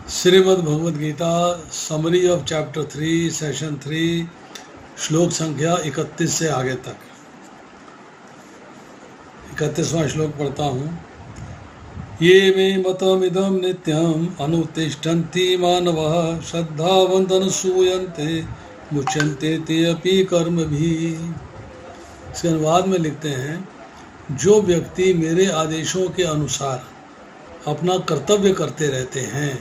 Shrimad Bhagavad Gita summary of chapter 3 session 3 श्लोक संख्या 31 से आगे तक। 31वां श्लोक पढ़ता हूँ। ये मे मतमिदं नित्यम अनुतिष्ठन्ति मानवः श्रद्धावन्तः सूयन्ते मुच्यन्ते ते अपि कर्मभिः। इसके अनुवाद में लिखते हैं, जो व्यक्ति मेरे आदेशों के अनुसार अपना कर्तव्य करते रहते हैं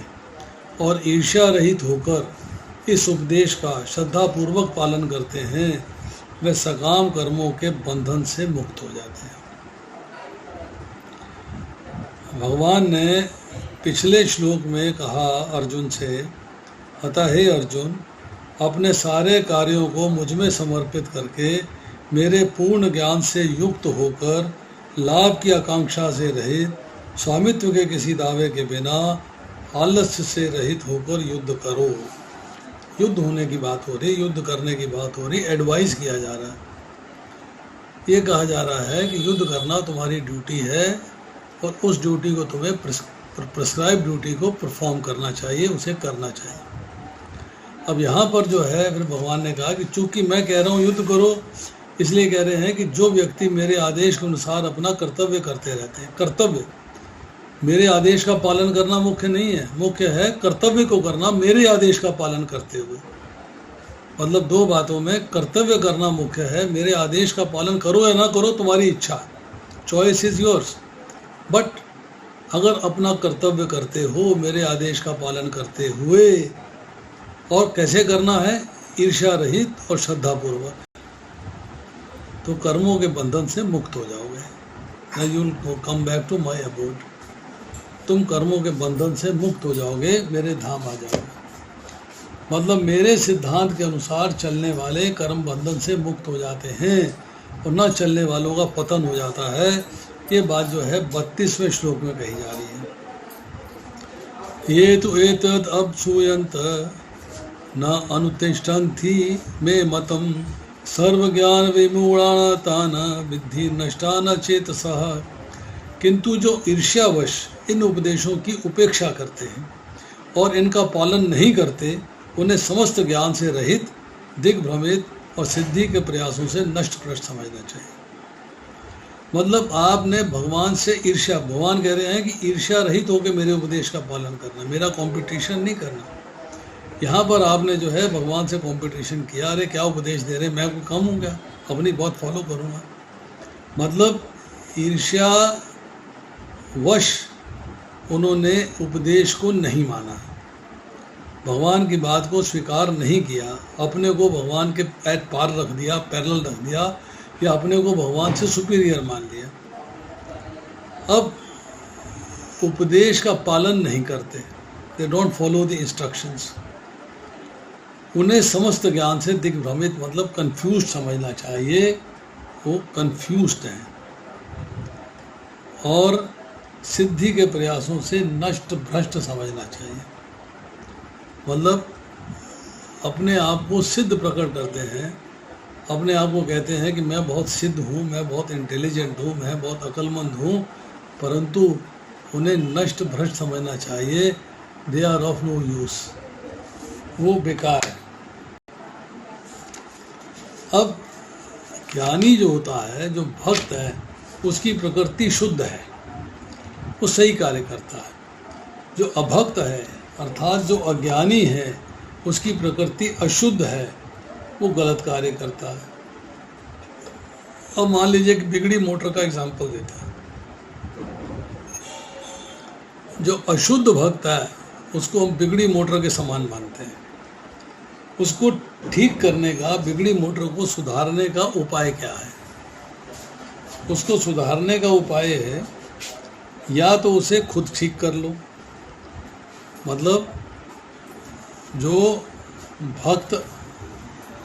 और ईर्ष्या रहित होकर इस उपदेश का श्रद्धापूर्वक पालन करते हैं, वे सकाम कर्मों के बंधन से मुक्त हो जाते हैं। भगवान ने पिछले श्लोक में कहा अर्जुन से, अतः हे अर्जुन, अपने सारे कार्यों को मुझ में समर्पित करके मेरे पूर्ण ज्ञान से युक्त होकर लाभ की आकांक्षा से रहित, स्वामित्व के किसी दावे के बिना आलस्य से रहित होकर युद्ध करो। युद्ध होने की बात हो रही, युद्ध करने की बात हो रही, एडवाइस किया जा रहा है। ये कहा जा रहा है कि युद्ध करना तुम्हारी ड्यूटी है और उस ड्यूटी को तुम्हें प्रिस्क्राइब ड्यूटी को परफॉर्म करना चाहिए, उसे करना चाहिए। अब यहाँ पर जो है फिर भगवान ने कहा कि चूंकि मैं कह रहा हूँ युद्ध करो, इसलिए कह रहे हैं कि जो व्यक्ति मेरे आदेश के अनुसार अपना कर्तव्य करते रहते हैं। कर्तव्य, मेरे आदेश का पालन करना मुख्य नहीं है, मुख्य है कर्तव्य को करना मेरे आदेश का पालन करते हुए। मतलब दो बातों में कर्तव्य करना मुख्य है, मेरे आदेश का पालन करो या ना करो तुम्हारी इच्छा, चॉइस इज योर्स। बट अगर अपना कर्तव्य करते हो मेरे आदेश का पालन करते हुए, और कैसे करना है, ईर्ष्या रहित और श्रद्धापूर्वक, तो कर्मों के बंधन से मुक्त हो जाओगे। You will come back to my abode. तुम कर्मों के बंधन से मुक्त हो जाओगे, मेरे धाम आ जाओगे। मतलब मेरे सिद्धांत के अनुसार चलने वाले कर्म बंधन से मुक्त हो जाते हैं और न चलने वालों का पतन हो जाता है। ये बात जो है 32वें श्लोक में कही जा रही है। ये तो एतद् अभसूयन्त न अनुतिष्ठन्ति मे मतम सर्वज्ञान विमूढ़ान तान विद्धि नष्टान चेतसः। किंतु जो ईर्ष्यावश इन उपदेशों की उपेक्षा करते हैं और इनका पालन नहीं करते, उन्हें समस्त ज्ञान से रहित, दिग्भ्रमित और सिद्धि के प्रयासों से नष्ट भ्रष्ट समझना चाहिए। मतलब आपने भगवान से ईर्ष्या, भगवान कह रहे हैं कि ईर्ष्या रहित होकर मेरे उपदेश का पालन करना, मेरा कंपटीशन नहीं करना। यहाँ पर आपने जो है भगवान से कंपटीशन किया, अरे क्या उपदेश दे रहे, मैं कोई कम हूँ क्या, अपनी बहुत फॉलो करूँगा। मतलब ईर्ष्या वश उन्होंने उपदेश को नहीं माना, भगवान की बात को स्वीकार नहीं किया, अपने को भगवान के एट पार रख दिया, पैरेलल रख दिया, या अपने को भगवान से सुपीरियर मान लिया। अब उपदेश का पालन नहीं करते, they don't follow the instructions. उन्हें समस्त ज्ञान से दिग्भ्रमित, मतलब कंफ्यूज्ड समझना चाहिए, वो कंफ्यूज्ड हैं। और सिद्धि के प्रयासों से नष्ट भ्रष्ट समझना चाहिए। मतलब अपने आप को सिद्ध प्रकट करते हैं, अपने आप को कहते हैं कि मैं बहुत सिद्ध हूँ, मैं बहुत इंटेलिजेंट हूँ, मैं बहुत अक्लमंद हूँ, परंतु उन्हें नष्ट भ्रष्ट समझना चाहिए। They are of no use, वो बेकार है। अब ज्ञानी जो होता है, जो भक्त है, उसकी प्रकृति शुद्ध है, वो सही कार्य करता है। जो अभक्त है अर्थात जो अज्ञानी है, उसकी प्रकृति अशुद्ध है, वो गलत कार्य करता है। अब मान लीजिए कि बिगड़ी मोटर का एग्जांपल देता है। जो अशुद्ध भक्त है उसको हम बिगड़ी मोटर के समान मानते हैं। उसको ठीक करने का, बिगड़ी मोटर को सुधारने का उपाय क्या है? उसको सुधारने का उपाय है या तो उसे खुद ठीक कर लो। मतलब जो भक्त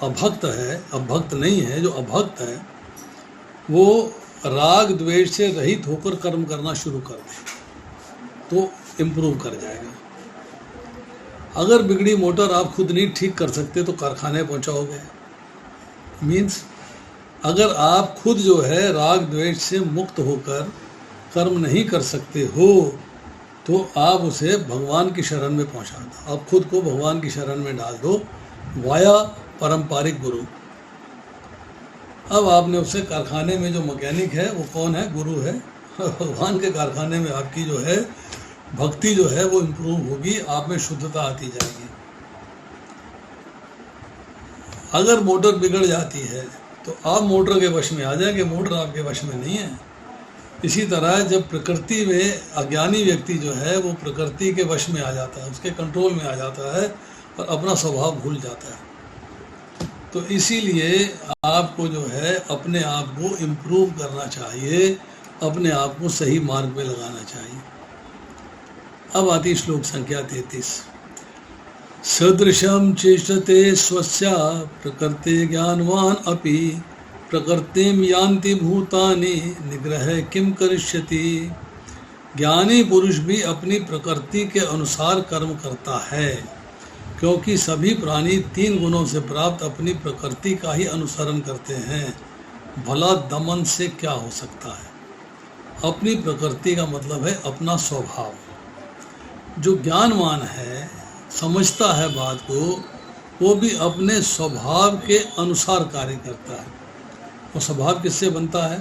अभक्त है, अभक्त नहीं है, जो अभक्त है वो राग द्वेष से रहित होकर कर्म करना शुरू कर दे तो इम्प्रूव कर जाएगा। अगर बिगड़ी मोटर आप खुद नहीं ठीक कर सकते तो कारखाने पहुंचाओगे। मीन्स अगर आप खुद जो है राग द्वेष से मुक्त होकर कर्म नहीं कर सकते हो तो आप उसे भगवान की शरण में पहुंचा दो। आप खुद को भगवान की शरण में डाल दो वाया पारंपरिक गुरु। अब आपने उससे कारखाने में जो मैकेनिक है वो कौन है? गुरु है। भगवान के कारखाने में आपकी जो है भक्ति जो है वो इम्प्रूव होगी, आप में शुद्धता आती जाएगी। अगर मोटर बिगड़ जाती है तो आप मोटर के वश में आ जाएंगे, मोटर आपके वश में नहीं है। इसी तरह जब प्रकृति में अज्ञानी व्यक्ति जो है वो प्रकृति के वश में आ जाता है, उसके कंट्रोल में आ जाता है और अपना स्वभाव भूल जाता है। तो इसीलिए आपको जो है अपने आप को इम्प्रूव करना चाहिए, अपने आप को सही मार्ग पे लगाना चाहिए। अब आती श्लोक संख्या 33। सदृशं चेष्टते स्वस्या प्रकृते ज्ञानवान अपि प्रकृतिम यान्ति भूतानि निग्रह किम करिष्यति। ज्ञानी पुरुष भी अपनी प्रकृति के अनुसार कर्म करता है, क्योंकि सभी प्राणी 3 गुणों से प्राप्त अपनी प्रकृति का ही अनुसरण करते हैं। भला दमन से क्या हो सकता है? अपनी प्रकृति का मतलब है अपना स्वभाव। जो ज्ञानवान है, समझता है बात को, वो भी अपने स्वभाव के अनुसार कार्य करता है। और स्वभाव किससे बनता है?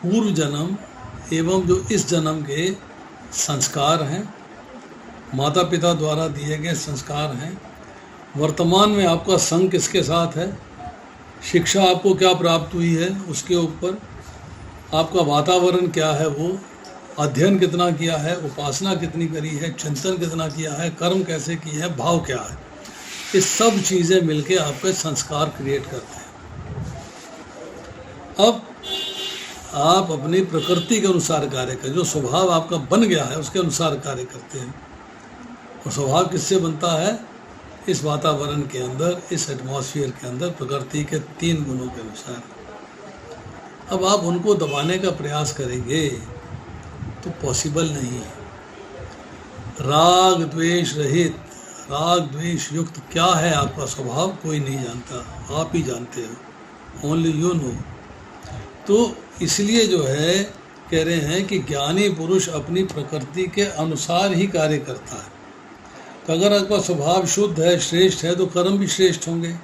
पूर्व जन्म एवं जो इस जन्म के संस्कार हैं, माता पिता द्वारा दिए गए संस्कार हैं। वर्तमान में आपका संग किसके साथ है, शिक्षा आपको क्या प्राप्त हुई है उसके ऊपर, आपका वातावरण क्या है, वो अध्ययन कितना किया है, उपासना कितनी करी है, चिंतन कितना किया है, कर्म कैसे किए हैं, भाव क्या है, ये सब चीज़ें मिलके आपके संस्कार क्रिएट करते हैं। अब आप अपनी प्रकृति के अनुसार कार्य करें, जो स्वभाव आपका बन गया है उसके अनुसार कार्य करते हैं। और स्वभाव किससे बनता है? इस वातावरण के अंदर, इस एटमॉस्फेयर के अंदर, प्रकृति के 3 गुणों के अनुसार। अब आप उनको दबाने का प्रयास करेंगे तो पॉसिबल नहीं है। राग द्वेष रहित, राग द्वेष युक्त क्या है आपका स्वभाव कोई नहीं जानता, आप ही जानते हो, ओनली यू नो। तो इसलिए जो है कह रहे हैं कि ज्ञानी पुरुष अपनी प्रकृति के अनुसार ही कार्य करता है। तो अगर आपका स्वभाव शुद्ध है, श्रेष्ठ है, तो कर्म भी श्रेष्ठ होंगे।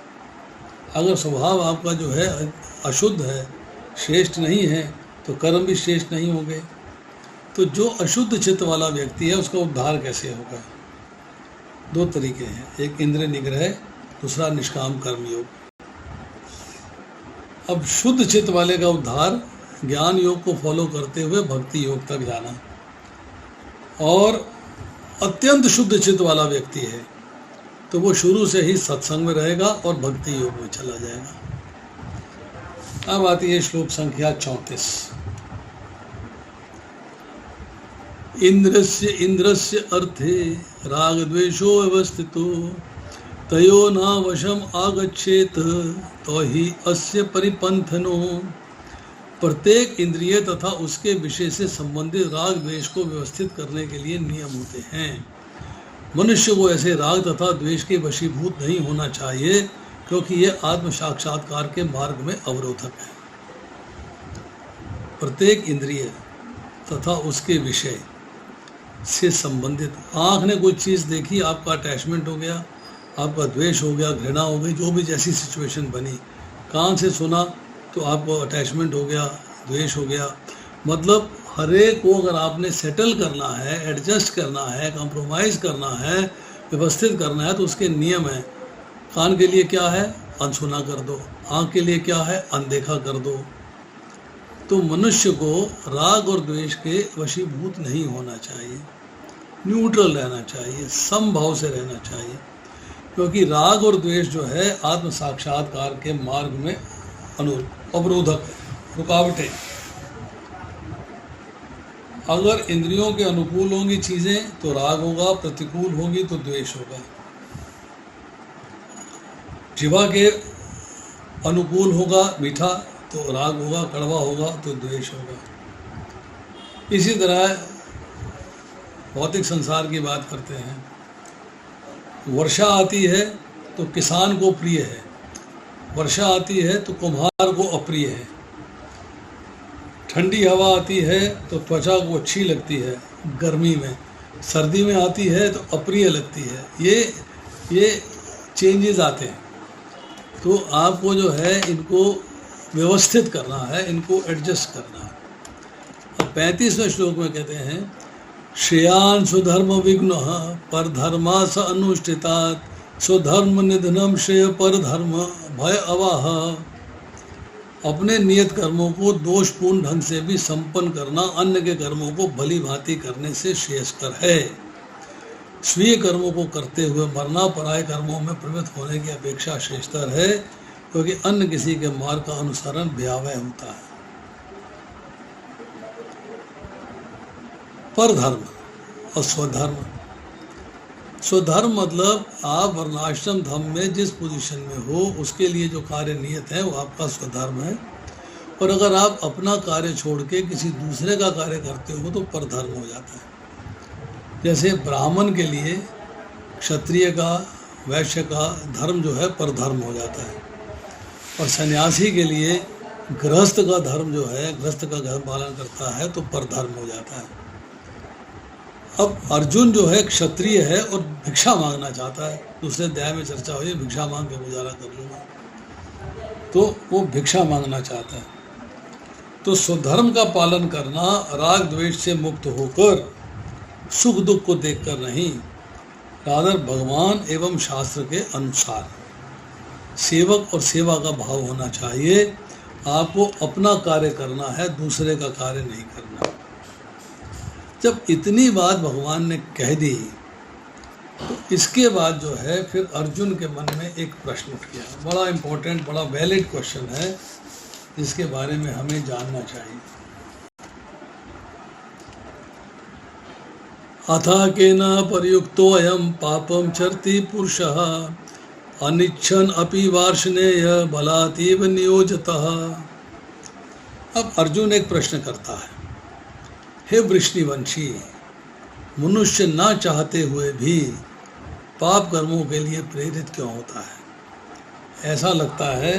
अगर स्वभाव आपका जो है अशुद्ध है, श्रेष्ठ नहीं है, तो कर्म भी श्रेष्ठ नहीं होंगे। तो जो अशुद्ध चित्त वाला व्यक्ति है उसका उद्धार कैसे होगा? 2 तरीके हैं, एक इंद्रिय निग्रह, दूसरा निष्काम कर्म योग। अब शुद्ध चित्त वाले का उद्धार ज्ञान योग को फॉलो करते हुए भक्ति योग तक जाना। और अत्यंत शुद्ध चित्त वाला व्यक्ति है तो वो शुरू से ही सत्संग में रहेगा और भक्ति योग में चला जाएगा। अब आती है श्लोक संख्या 34। इंद्रस्य अर्थे राग द्वेषो अवस्थितो तयो न वशम आगच्छेत तो ही अस्य परिपंथनो। प्रत्येक इंद्रिय तथा उसके विषय से संबंधित राग द्वेष को व्यवस्थित करने के लिए नियम होते हैं। मनुष्य को ऐसे राग तथा द्वेष के वशीभूत नहीं होना चाहिए, क्योंकि ये आत्म साक्षात्कार के मार्ग में अवरोधक है। प्रत्येक इंद्रिय तथा उसके विषय से संबंधित, आँख ने कोई चीज़ देखी, आपका अटैचमेंट हो गया, आपका द्वेष हो गया, घृणा हो गई, जो भी जैसी सिचुएशन बनी। कान से सुना तो आपको अटैचमेंट हो गया, द्वेष हो गया। मतलब हर एक को अगर आपने सेटल करना है, एडजस्ट करना है, कॉम्प्रोमाइज़ करना है, व्यवस्थित करना है, तो उसके नियम हैं। कान के लिए क्या है? अनसुना कर दो। आँख के लिए क्या है? अनदेखा कर दो। तो मनुष्य को राग और द्वेष के वशीभूत नहीं होना चाहिए, न्यूट्रल रहना चाहिए, समभाव से रहना चाहिए, क्योंकि राग और द्वेष जो है आत्म साक्षात्कार के मार्ग में अवरोधक है, रुकावटें। अगर इंद्रियों के अनुकूल होंगी चीज़ें तो राग होगा, प्रतिकूल होगी तो द्वेष होगा। जीवा के अनुकूल होगा मीठा तो राग होगा, कड़वा होगा तो द्वेष होगा। इसी तरह भौतिक संसार की बात करते हैं, वर्षा आती है तो किसान को प्रिय है, वर्षा आती है तो कुम्हार को अप्रिय है, ठंडी हवा आती है तो त्वचा को अच्छी लगती है गर्मी में, सर्दी में आती है तो अप्रिय लगती है। ये चेंजेस आते हैं। तो आपको जो है इनको व्यवस्थित करना है, इनको एडजस्ट करना है। अब 35वें श्लोक में कहते हैं श्रेयान स्वधर्म विघ्न पर धर्मा स अनुष्ठितात स्वधर्म निधनम श्रेय पर धर्म भय अवाह। अपने नियत कर्मों को दोषपूर्ण ढंग से भी संपन्न करना अन्य के कर्मों को भली भांति करने से श्रेयस्कर है। स्वीय कर्मों को करते हुए मरना पराय कर्मों में प्रवृत्त होने की अपेक्षा श्रेष्ठतर है, क्योंकि अन्य किसी के मार्ग का अनुसरण भयावह होता है। पर धर्म और स्वधर्म। स्वधर्म मतलब आप वर्णाश्रम धर्म में जिस पोजीशन में हो उसके लिए जो कार्य नियत है वो आपका स्वधर्म है। और अगर आप अपना कार्य छोड़ के किसी दूसरे का कार्य करते हो तो परधर्म हो जाता है। जैसे ब्राह्मण के लिए क्षत्रिय का, वैश्य का धर्म जो है परधर्म हो जाता है, और सन्यासी के लिए गृहस्थ का धर्म जो है, गृहस्थ का धर्म पालन करता है तो परधर्म हो जाता है। अब अर्जुन जो है क्षत्रिय है और भिक्षा मांगना चाहता है। दूसरे अध्याय में चर्चा हुई भिक्षा मांग के गुजारा कर लूँगा, तो वो भिक्षा मांगना चाहता है। तो स्वधर्म का पालन करना राग द्वेष से मुक्त होकर सुख दुख को देखकर नहीं, रादर भगवान एवं शास्त्र के अनुसार सेवक और सेवा का भाव होना चाहिए। आपको अपना कार्य करना है, दूसरे का कार्य नहीं करना। जब इतनी बात भगवान ने कह दी तो इसके बाद जो है फिर अर्जुन के मन में एक प्रश्न उठ गया, बड़ा इम्पोर्टेंट, बड़ा वैलिड क्वेश्चन है जिसके बारे में हमें जानना चाहिए। अथा केन प्रयुक्तो अयम पापम चरति पुरुषः अनिच्छन अपि वार्ष्णेय बलातीव नियोजतः। अब अर्जुन एक प्रश्न करता है, हे वृष्णिवंशी, मनुष्य ना चाहते हुए भी पाप कर्मों के लिए प्रेरित क्यों होता है? ऐसा लगता है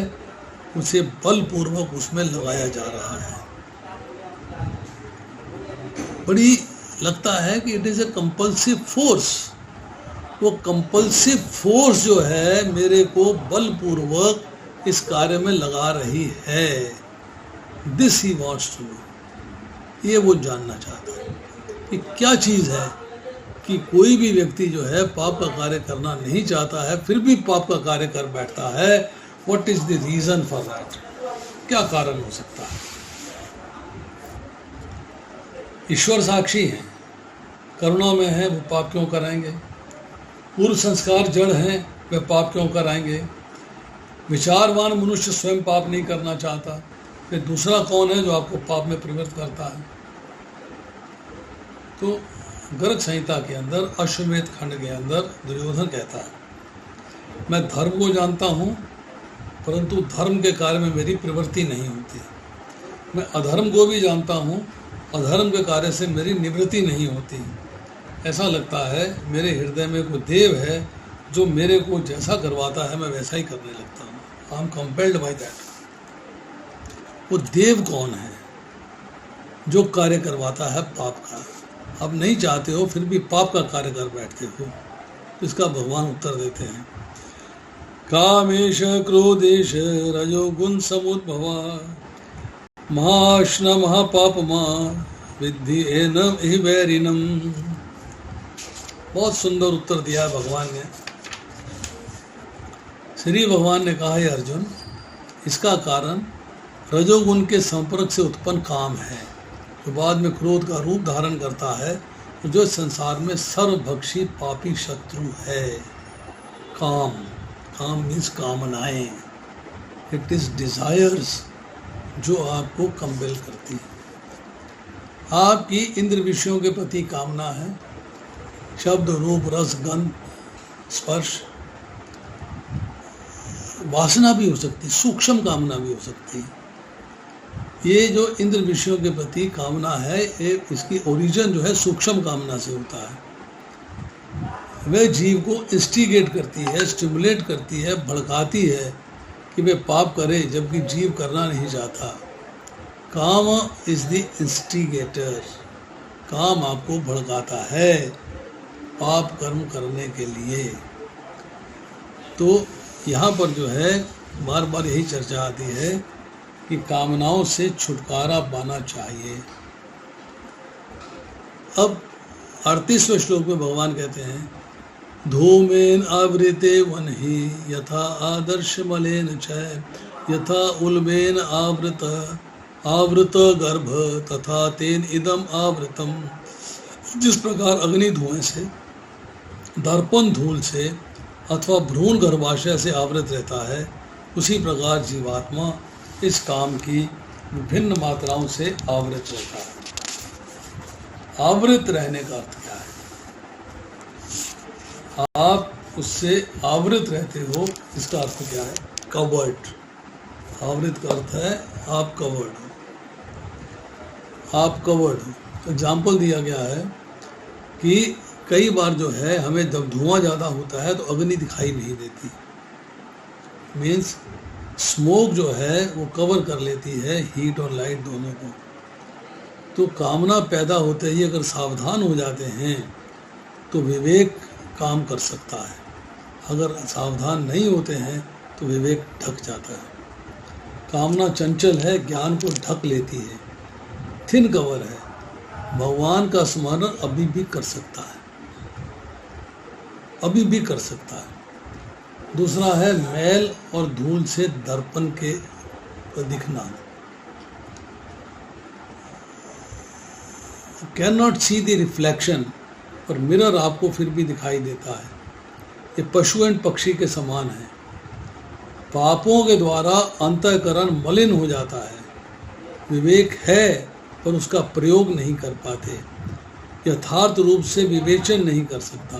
उसे बलपूर्वक उसमें लगाया जा रहा है। बड़ी लगता है कि it is a compulsive force. वो कंपल्सिव फोर्स जो है मेरे को बलपूर्वक इस कार्य में लगा रही है। This he wants to know. ये वो जानना चाहता है कि क्या चीज़ है कि कोई भी व्यक्ति जो है पाप का कार्य करना नहीं चाहता है फिर भी पाप का कार्य कर बैठता है। What is the reason for that? क्या कारण हो सकता है? ईश्वर साक्षी है, करुणा में है, वो पाप क्यों कराएंगे? पूर्व संस्कार जड़ हैं, वे पाप क्यों कराएंगे? विचारवान मनुष्य स्वयं पाप नहीं करना चाहता, फिर दूसरा कौन है जो आपको पाप में प्रवृत्त करता है? तो गर्ग संहिता के अंदर अश्वमेध खंड के अंदर दुर्योधन कहता है, मैं धर्म को जानता हूँ परंतु धर्म के कार्य में मेरी प्रवृत्ति नहीं होती। मैं अधर्म को भी जानता हूँ, अधर्म के कार्य से मेरी निवृत्ति नहीं होती। ऐसा लगता है मेरे हृदय में कोई देव है जो मेरे को जैसा करवाता है मैं वैसा ही करने लगता हूँ। I am compelled by that. वो देव कौन है जो कार्य करवाता है पाप का? अब नहीं चाहते हो फिर भी पाप का कार्य कर बैठते हो। तो इसका भगवान उत्तर देते हैं, कामेश क्रोधेश रजोगुण समुद्भवा महाश्न महापापमा विद्धि एनम हि वैरिणम। बहुत सुंदर उत्तर दिया भगवान ने। श्री भगवान ने कहा, है अर्जुन, इसका कारण रजोगुण के संपर्क से उत्पन्न काम है, जो बाद में क्रोध का रूप धारण करता है, जो संसार में सर्वभक्षी पापी शत्रु है। काम, काम मीन्स कामनाएं। इट इज डिजायर्स जो आपको कंपेल करती है। आपकी इंद्र विषयों के प्रति कामना है, शब्द रूप रस गंध स्पर्श, वासना भी हो सकती है, सूक्ष्म कामना भी हो सकती है। ये जो इंद्र विषयों के प्रति कामना है, इसकी ओरिजिन जो है सूक्ष्म कामना से होता है। वह जीव को इंस्टिगेट करती है, स्टिमुलेट करती है, भड़काती है कि वह पाप करे, जबकि जीव करना नहीं चाहता। काम इज द इंस्टिगेटर, काम आपको भड़काता है पाप कर्म करने के लिए। तो यहाँ पर जो है बार बार यही चर्चा आती है कि कामनाओं से छुटकारा पाना चाहिए। अब 38वें श्लोक में भगवान कहते हैं, धूमेन आवृते वनहि यथा आदर्श मलेन च यथा उल्बेन आवृत गर्भ तथा तेन इदम आवृतम। जिस प्रकार अग्नि धुएं से, दर्पण धूल से अथवा भ्रूण गर्भाशय से आवृत रहता है, उसी प्रकार जीवात्मा इस काम की विभिन्न मात्राओं से आवृत रहता है। आवृत रहने का अर्थ क्या है? आप उससे आवृत रहते हो, इसका अर्थ क्या है? कवर्ड। आवृत का अर्थ है आप कवर्ड हो, आप कवर्ड हो। एग्जाम्पल दिया गया है कि कई बार जो है हमें जब धुआं ज़्यादा होता है तो अग्नि दिखाई नहीं देती, मीन्स स्मोक जो है वो कवर कर लेती है हीट और लाइट दोनों को। तो कामना पैदा होते ही अगर सावधान हो जाते हैं तो विवेक काम कर सकता है, अगर सावधान नहीं होते हैं तो विवेक ढक जाता है। कामना चंचल है, ज्ञान को ढक लेती है, थिन कवर है, भगवान का स्मरण अभी भी कर सकता है, अभी भी कर सकता है। दूसरा है मैल और धूल से दर्पण के दिखना, can not see the reflection, पर मिरर आपको फिर भी दिखाई देता है। ये पशु एंड पक्षी के समान है। पापों के द्वारा अंतःकरण मलिन हो जाता है, विवेक है पर उसका प्रयोग नहीं कर पाते, यथार्थ रूप से विवेचन नहीं कर सकता।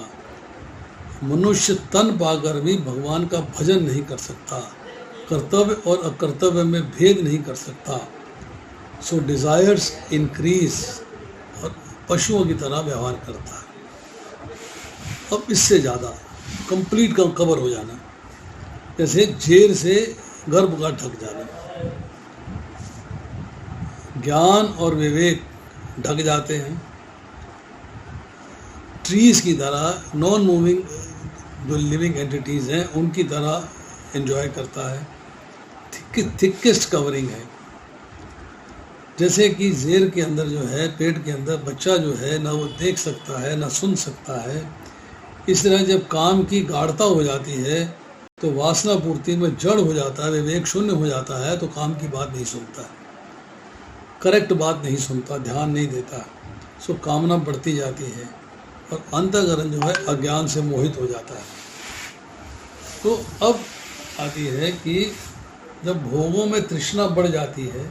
मनुष्य तन पाकर भी भगवान का भजन नहीं कर सकता, कर्तव्य और अकर्तव्य में भेद नहीं कर सकता। सो डिजायर्स इंक्रीज और पशुओं की तरह व्यवहार करता है। अब इससे ज़्यादा कंप्लीट कवर हो जाना, जैसे झेर से गर्भ का ढक जाना, ज्ञान और विवेक ढक जाते हैं। ट्रीज की तरह नॉन मूविंग जो लिविंग एंटिटीज़ हैं उनकी तरह एंजॉय करता है, थिकेस्ट कवरिंग है। जैसे कि जेर के अंदर जो है, पेट के अंदर बच्चा जो है ना वो देख सकता है ना सुन सकता है, इस तरह जब काम की गाढ़ता हो जाती है तो वासना पूर्ति में जड़ हो जाता है, विवेक शून्य हो जाता है, तो काम की बात नहीं सुनता, करेक्ट बात नहीं सुनता, ध्यान नहीं देता। सो कामना बढ़ती जाती है और अंतःकरण जो है अज्ञान से मोहित हो जाता है। तो अब आती है कि जब भोगों में तृष्णा बढ़ जाती है,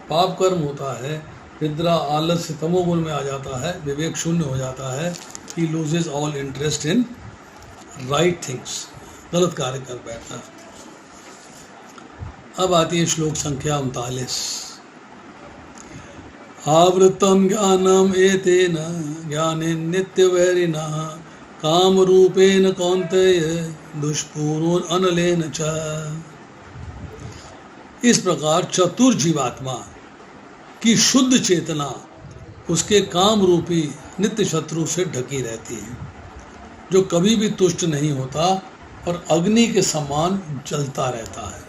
पाप कर्म होता है, निद्रा आलस्य तमोगुण में आ जाता है, विवेक शून्य हो जाता है, ही loses all interest in right things, गलत कार्य कर बैठता है। अब आती है श्लोक संख्या 39। आवृतम ज्ञानम एतेन ज्ञानेन नित्यवैरिणा काम रूपेण कौन्तेय दुष्पूरोन अनलेन च। इस प्रकार चतुर जीवात्मा की शुद्ध चेतना उसके काम रूपी नित्य शत्रु से ढकी रहती है, जो कभी भी तुष्ट नहीं होता और अग्नि के समान जलता रहता है।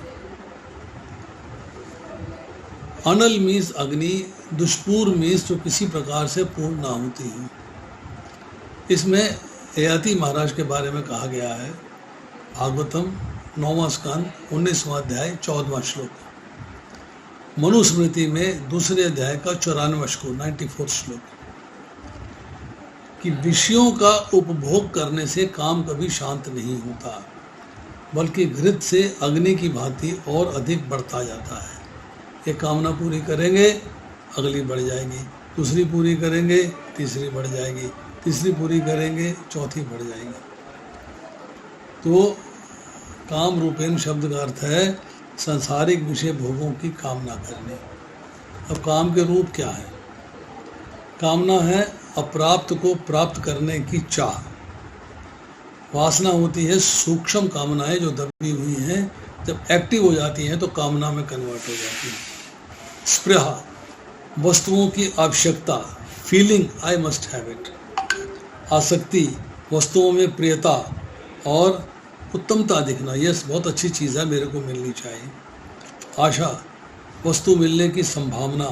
अनल मीन्स अग्नि, दुष्पूर मीन्स जो किसी प्रकार से पूर्ण ना होती है। इसमें ययाति महाराज के बारे में कहा गया है, भागवतम 9वां स्कंद 19वां अध्याय 14वां श्लोक, मनुस्मृति में दूसरे अध्याय का 94वां श्लोक 94 श्लोक, कि विषयों का उपभोग करने से काम कभी शांत नहीं होता, बल्कि घृत से अग्नि की भांति और अधिक बढ़ता जाता है। एक कामना पूरी करेंगे अगली बढ़ जाएगी, दूसरी पूरी करेंगे तीसरी बढ़ जाएगी, तीसरी पूरी करेंगे चौथी बढ़ जाएगी। तो काम रूपेण शब्द का अर्थ है सांसारिक विषय भोगों की कामना करने। अब काम के रूप क्या है? कामना है अप्राप्त को प्राप्त करने की चाह। वासना होती है सूक्ष्म कामनाएं जो दबी हुई हैं, जब एक्टिव हो जाती हैं तो कामना में कन्वर्ट हो जाती हैं। स्पृहा वस्तुओं की आवश्यकता, feeling I must have it, आसक्ति, वस्तुओं में प्रियता और उत्तमता दिखना, यह बहुत अच्छी चीज़ है, मेरे को मिलनी चाहिए। आशा, वस्तु मिलने की संभावना,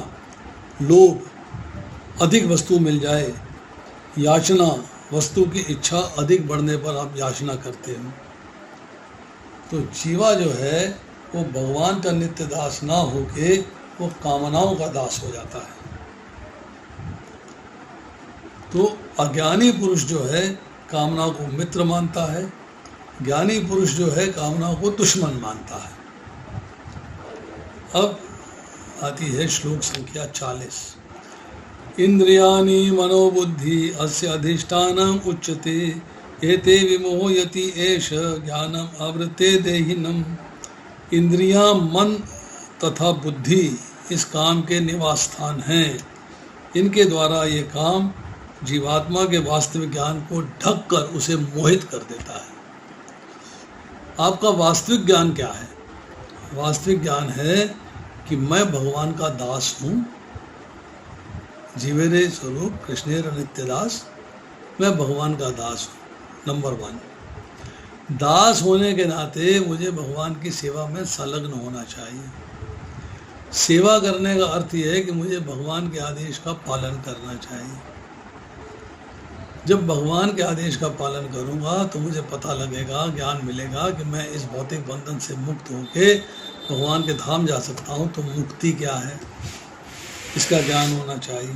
लोभ, अधिक वस्तु मिल जाए। याचना, वस्तु की इच्छा अधिक बढ़ने पर आप याचना करते हो। तो जीवा जो है वो भगवान का नित्य दास ना होके वो कामनाओं का दास हो जाता है। तो अज्ञानी पुरुष जो है कामनाओं को मित्र मानता है, ज्ञानी पुरुष जो है कामनाओं को दुश्मन मानता है। अब आती है श्लोक संख्या 40। इंद्रियाणि मनोबुद्धि अस्य अधिष्ठानम उच्यते एते विमोहयति एष ज्ञानम आवृते देहिनम। इंद्रियां, मन तथा बुद्धि इस काम के निवास स्थान हैं। इनके द्वारा ये काम जीवात्मा के वास्तविक ज्ञान को ढक कर उसे मोहित कर देता है। आपका वास्तविक ज्ञान क्या है? वास्तविक ज्ञान है कि मैं भगवान का दास हूँ, जीवेरे स्वरूप कृष्णेर नित्य दास, मैं भगवान का दास हूँ। नंबर 1, दास होने के नाते मुझे भगवान की सेवा में संलग्न होना चाहिए। सेवा करने का अर्थ यह है कि मुझे भगवान के आदेश का पालन करना चाहिए। जब भगवान के आदेश का पालन करूंगा तो मुझे पता लगेगा, ज्ञान मिलेगा कि मैं इस भौतिक बंधन से मुक्त होके भगवान के धाम जा सकता हूँ। तो मुक्ति क्या है, इसका ज्ञान होना चाहिए।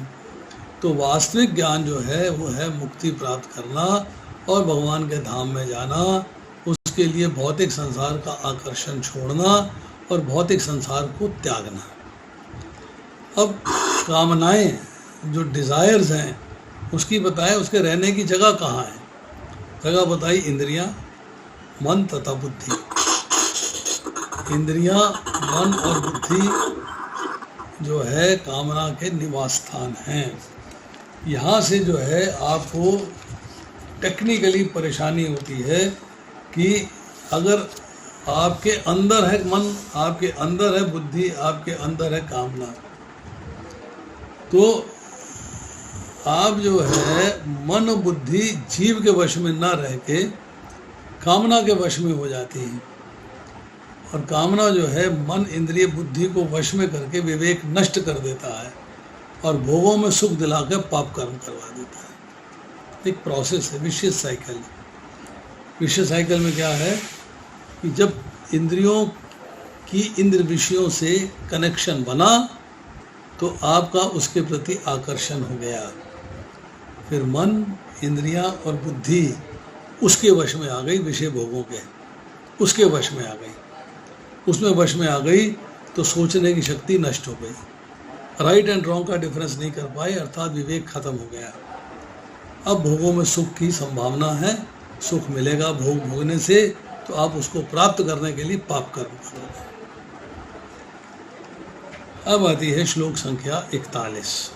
तो वास्तविक ज्ञान जो है वो है मुक्ति प्राप्त करना और भगवान के धाम में जाना। उसके लिए भौतिक संसार का आकर्षण छोड़ना और भौतिक संसार को त्यागना। अब कामनाएं, जो डिज़ायर्स हैं, उसकी बताए उसके रहने की जगह कहाँ है? जगह बताई इंद्रियां, मन तथा बुद्धि। इंद्रियां, मन और बुद्धि जो है कामना के निवास स्थान हैं। यहाँ से जो है आपको टेक्निकली परेशानी होती है कि अगर आपके अंदर है मन, आपके अंदर है बुद्धि, आपके अंदर है कामना, तो आप जो है मन बुद्धि जीव के वश में ना रह के कामना के वश में हो जाती है। और कामना जो है मन इंद्रिय बुद्धि को वश में करके विवेक नष्ट कर देता है और भोगों में सुख दिलाकर पाप कर्म करवा देता है। एक प्रोसेस है, विशेष साइकिल। विशेष साइकिल में क्या है कि जब इंद्रियों की इंद्र विषयों से कनेक्शन बना तो आपका उसके प्रति आकर्षण हो गया। फिर मन, इंद्रियां और बुद्धि उसके वश में आ गई, विषय भोगों के उसके वश में आ गई। उसमें वश में आ गई तो सोचने की शक्ति नष्ट हो गई, राइट एंड रॉन्ग का डिफरेंस नहीं कर पाए, अर्थात विवेक खत्म हो गया। अब भोगों में सुख की संभावना है, सुख मिलेगा भोग भोगने से, तो आप उसको प्राप्त करने के लिए पाप कर्म करोगे। अब आती है श्लोक संख्या 41।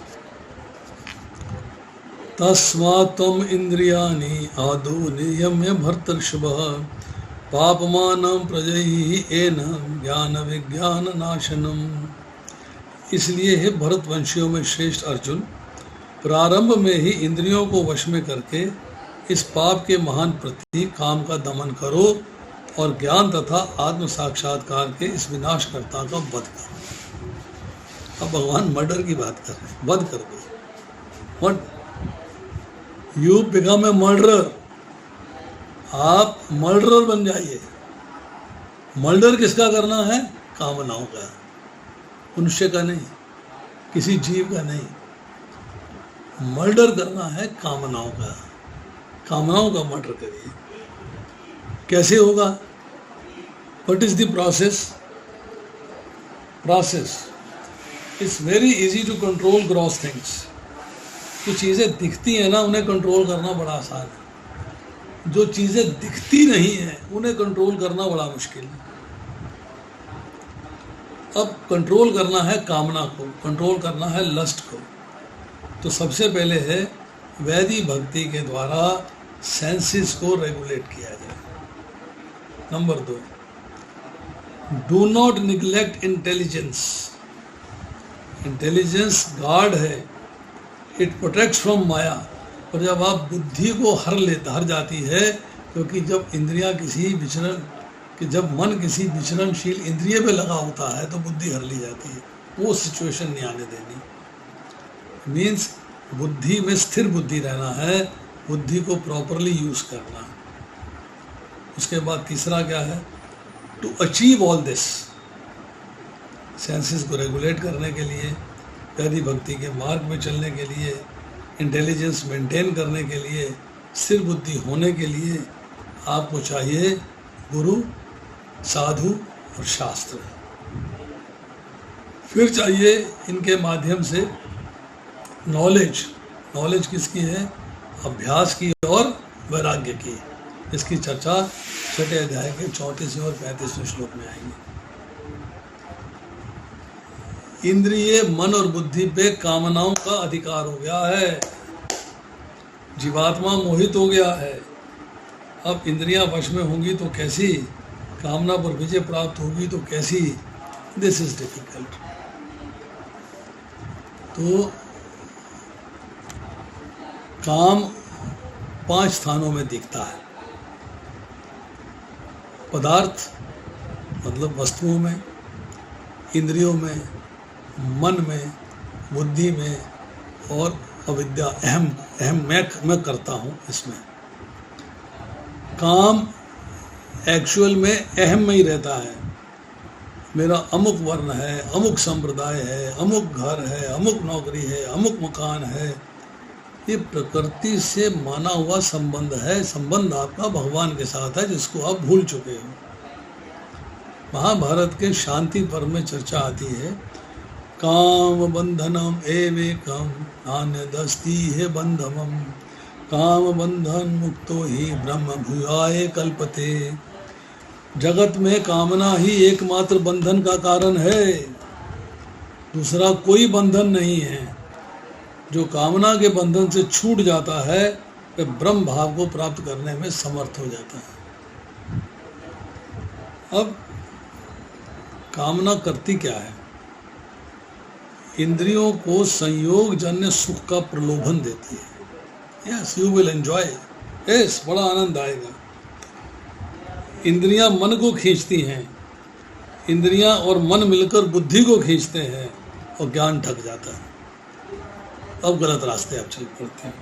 तस्मात्त्वम् इंद्रियाणि आदौ नियम्य भर्तर्षभः पापमानं प्रजहि येन ज्ञान विज्ञान नाशनम। इसलिए हे भरतवंशियों में श्रेष्ठ अर्जुन, प्रारंभ में ही इंद्रियों को वश में करके इस पाप के महान प्रति काम का दमन करो और ज्ञान तथा आत्म साक्षात्कार के इस विनाशकर्ता का वध करो। अब भगवान मर्डर की बात कर रहे हैं, वध कर दो। What you become a murderer, आप मर्डरर बन जाइए। मर्डर किसका करना है? कामनाओं का, मनुष्य का नहीं, किसी जीव का नहीं। मर्डर करना है कामनाओं का, कामनाओं का मर्डर करिए। कैसे होगा? What is the process? Process it's very easy to control gross things. जो चीज़ें दिखती हैं ना, उन्हें कंट्रोल करना बड़ा आसान है। जो चीज़ें दिखती नहीं हैं उन्हें कंट्रोल करना बड़ा मुश्किल है। अब कंट्रोल करना है कामना को, कंट्रोल करना है लस्ट को, तो सबसे पहले है वैदिक भक्ति के द्वारा सेंसेस को रेगुलेट किया जाए। Number 2, do not neglect intelligence. Intelligence guard है, इट प्रोटेक्ट्स फ्रॉम माया। और जब आप बुद्धि को हर जाती है, क्योंकि जब इंद्रियां किसी विचरण कि जब मन किसी विचरणशील इंद्रिय पे लगा होता है तो बुद्धि हर ली जाती है। वो सिचुएशन नहीं आने देनी। मीन्स बुद्धि में स्थिर बुद्धि रहना है, बुद्धि को प्रॉपरली यूज करना। उसके बाद तीसरा क्या है, to achieve all this, senses को रेगुलेट करने के लिए, वैधि भक्ति के मार्ग में चलने के लिए, इंटेलिजेंस मेंटेन करने के लिए, स्थिर बुद्धि होने के लिए आपको चाहिए गुरु, साधु और शास्त्र। फिर चाहिए इनके माध्यम से नॉलेज। नॉलेज किसकी है? अभ्यास की और वैराग्य की। इसकी चर्चा 6ठे अध्याय के 34वें और 35वें श्लोक में आएगी। इंद्रिय, मन और बुद्धि पे कामनाओं का अधिकार हो गया है, जीवात्मा मोहित हो गया है। अब इंद्रियां वश में होंगी तो कैसी, कामना पर विजय प्राप्त होगी तो कैसी? This is difficult. तो काम 5 स्थानों में दिखता है। पदार्थ मतलब वस्तुओं में, इंद्रियों में, मन में, बुद्धि में और अविद्या। अहम मैं करता हूँ इसमें। काम एक्चुअल में अहम में ही रहता है। मेरा अमुक वर्ण है, अमुक संप्रदाय है, अमुक घर है, अमुक नौकरी है, अमुक मकान है। ये प्रकृति से माना हुआ संबंध है। संबंध आपका भगवान के साथ है, जिसको आप भूल चुके हो। महाभारत के शांति पर्व में चर्चा आती है, काम बंधनम एवेकम नान्यदस्ति है बंधमम, काम बंधन मुक्तो ही ब्रह्म भूयाय कल्पते। जगत में कामना ही एकमात्र बंधन का कारण है, दूसरा कोई बंधन नहीं है। जो कामना के बंधन से छूट जाता है वह ब्रह्म भाव को प्राप्त करने में समर्थ हो जाता है। अब कामना करती क्या है? इंद्रियों को संयोग जन्य सुख का प्रलोभन देती है। Yes, you will enjoy, yes, बड़ा आनंद आएगा। इंद्रियां मन को खींचती हैं, इंद्रियां और मन मिलकर बुद्धि को खींचते हैं और ज्ञान ढक जाता है। अब गलत रास्ते आप चल पड़ते हैं।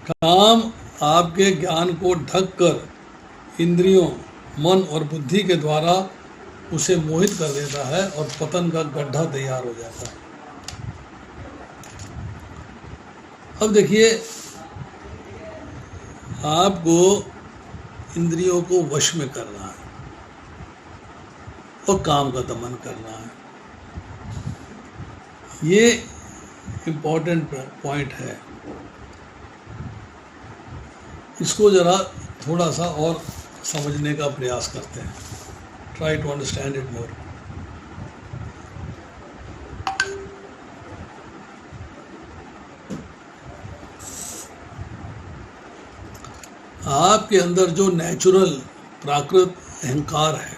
काम आपके ज्ञान को ढक कर इंद्रियों, मन और बुद्धि के द्वारा उसे मोहित कर देता है और पतन का गड्ढा तैयार हो जाता है। अब देखिए, आपको इंद्रियों को वश में करना है और काम का दमन करना है। ये इम्पोर्टेंट पॉइंट है। इसको जरा थोड़ा सा और समझने का प्रयास करते हैं। Try to understand it more. आपके अंदर जो नेचुरल प्राकृत अहंकार है,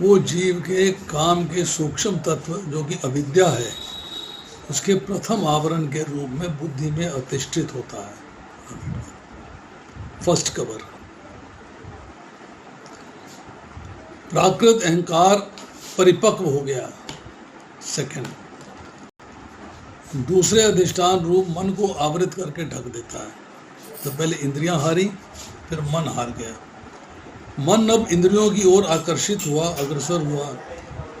वो जीव के काम के सूक्ष्म तत्व जो कि अविद्या है, उसके प्रथम आवरण के रूप में बुद्धि में अधिष्ठित होता है। First cover. प्राकृत अहंकार परिपक्व हो गया, सेकंड। दूसरे अधिष्ठान रूप मन को आवृत करके ढक देता है। तो पहले इंद्रियां हारी, फिर मन हार गया। मन अब इंद्रियों की ओर आकर्षित हुआ, अग्रसर हुआ,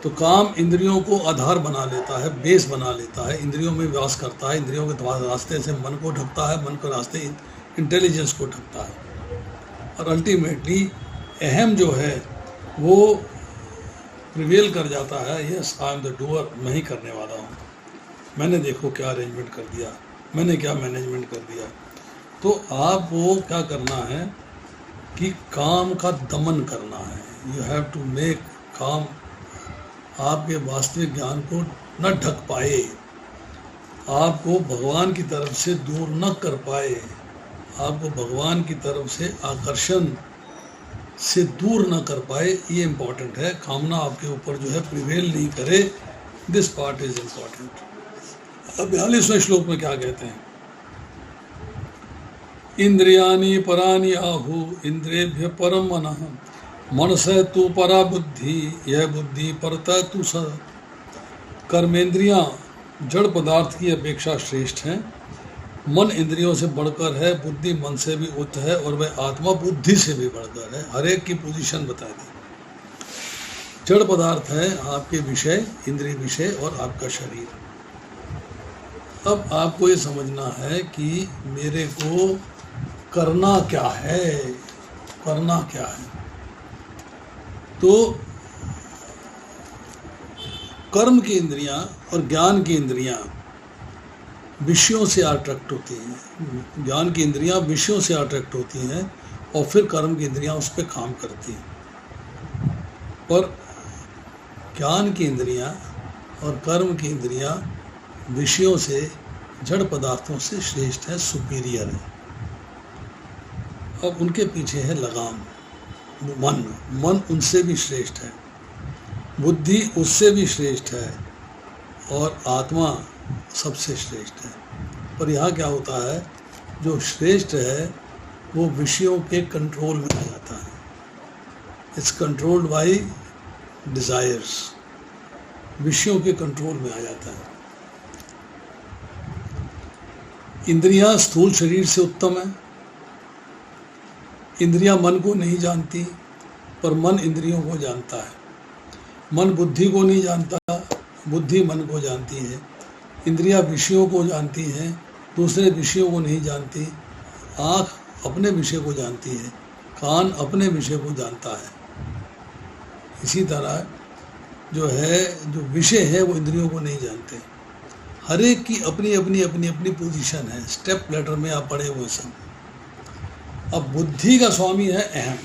तो काम इंद्रियों को आधार बना लेता है, बेस बना लेता है, इंद्रियों में वास करता है, इंद्रियों के रास्ते से मन को ढकता है, मन के रास्ते इंटेलिजेंस को ढकता है, और अल्टीमेटली अहम जो है वो प्रिवेल कर जाता है। Yes, I am the doer, मैं ही करने वाला हूँ, मैंने देखो क्या अरेंजमेंट कर दिया, मैंने क्या मैनेजमेंट कर दिया। तो आपको क्या करना है कि काम का दमन करना है। यू हैव टू मेक काम आपके वास्तविक ज्ञान को न ढक पाए, आपको भगवान की तरफ से दूर न कर पाए, आपको भगवान की तरफ से आकर्षण से दूर ना कर पाए, ये इम्पॉर्टेंट है। कामना आपके ऊपर जो है प्रिवेल नहीं करे, दिस पार्ट इज इम्पॉर्टेंट। अब 42वें श्लोक में क्या कहते हैं? इंद्रियाणि परानि आहु इंद्रियभ्य परम मनः मनस तु परा बुद्धि यह बुद्धि परता तु स। कर्मेंद्रियां जड़ पदार्थ की अपेक्षा श्रेष्ठ हैं, मन इंद्रियों से बढ़कर है, बुद्धि मन से भी उच्च है और वह आत्मा बुद्धि से भी बढ़कर है। हर एक की पोजीशन बता दी। जड़ पदार्थ है आपके विषय, इंद्रिय विषय और आपका शरीर। अब आपको ये समझना है कि मेरे को करना क्या है, करना क्या है। तो कर्म की इंद्रियां और ज्ञान की इंद्रियां विषयों से अट्रैक्ट होती हैं। ज्ञान की इंद्रियां विषयों से अट्रैक्ट होती हैं और फिर कर्म की इंद्रियां उस पर काम करती हैं। पर ज्ञान की इंद्रियां और कर्म की इंद्रियां विषयों से, जड़ पदार्थों से श्रेष्ठ है, सुपीरियर है। अब उनके पीछे है लगाम, मन। मन उनसे भी श्रेष्ठ है, बुद्धि उससे भी श्रेष्ठ है और आत्मा सबसे श्रेष्ठ है। पर यहाँ क्या होता है, जो श्रेष्ठ है वो विषयों के कंट्रोल में आ जाता है। इट्स कंट्रोल्ड बाय डिजायर्स, विषयों के कंट्रोल में आ जाता है। इंद्रियां स्थूल शरीर से उत्तम है। इंद्रियां मन को नहीं जानती, पर मन इंद्रियों को जानता है। मन बुद्धि को नहीं जानता, बुद्धि मन को जानती है। इंद्रियां विषयों को जानती हैं, दूसरे विषयों को नहीं जानती। आँख अपने विषय को जानती है, कान अपने विषय को जानता है। इसी तरह जो है, जो विषय है वो इंद्रियों को नहीं जानते। हर एक की अपनी अपनी अपनी अपनी पोजीशन है। स्टेप लेटर में आप पढ़े हुए सब। अब बुद्धि का स्वामी है अहम।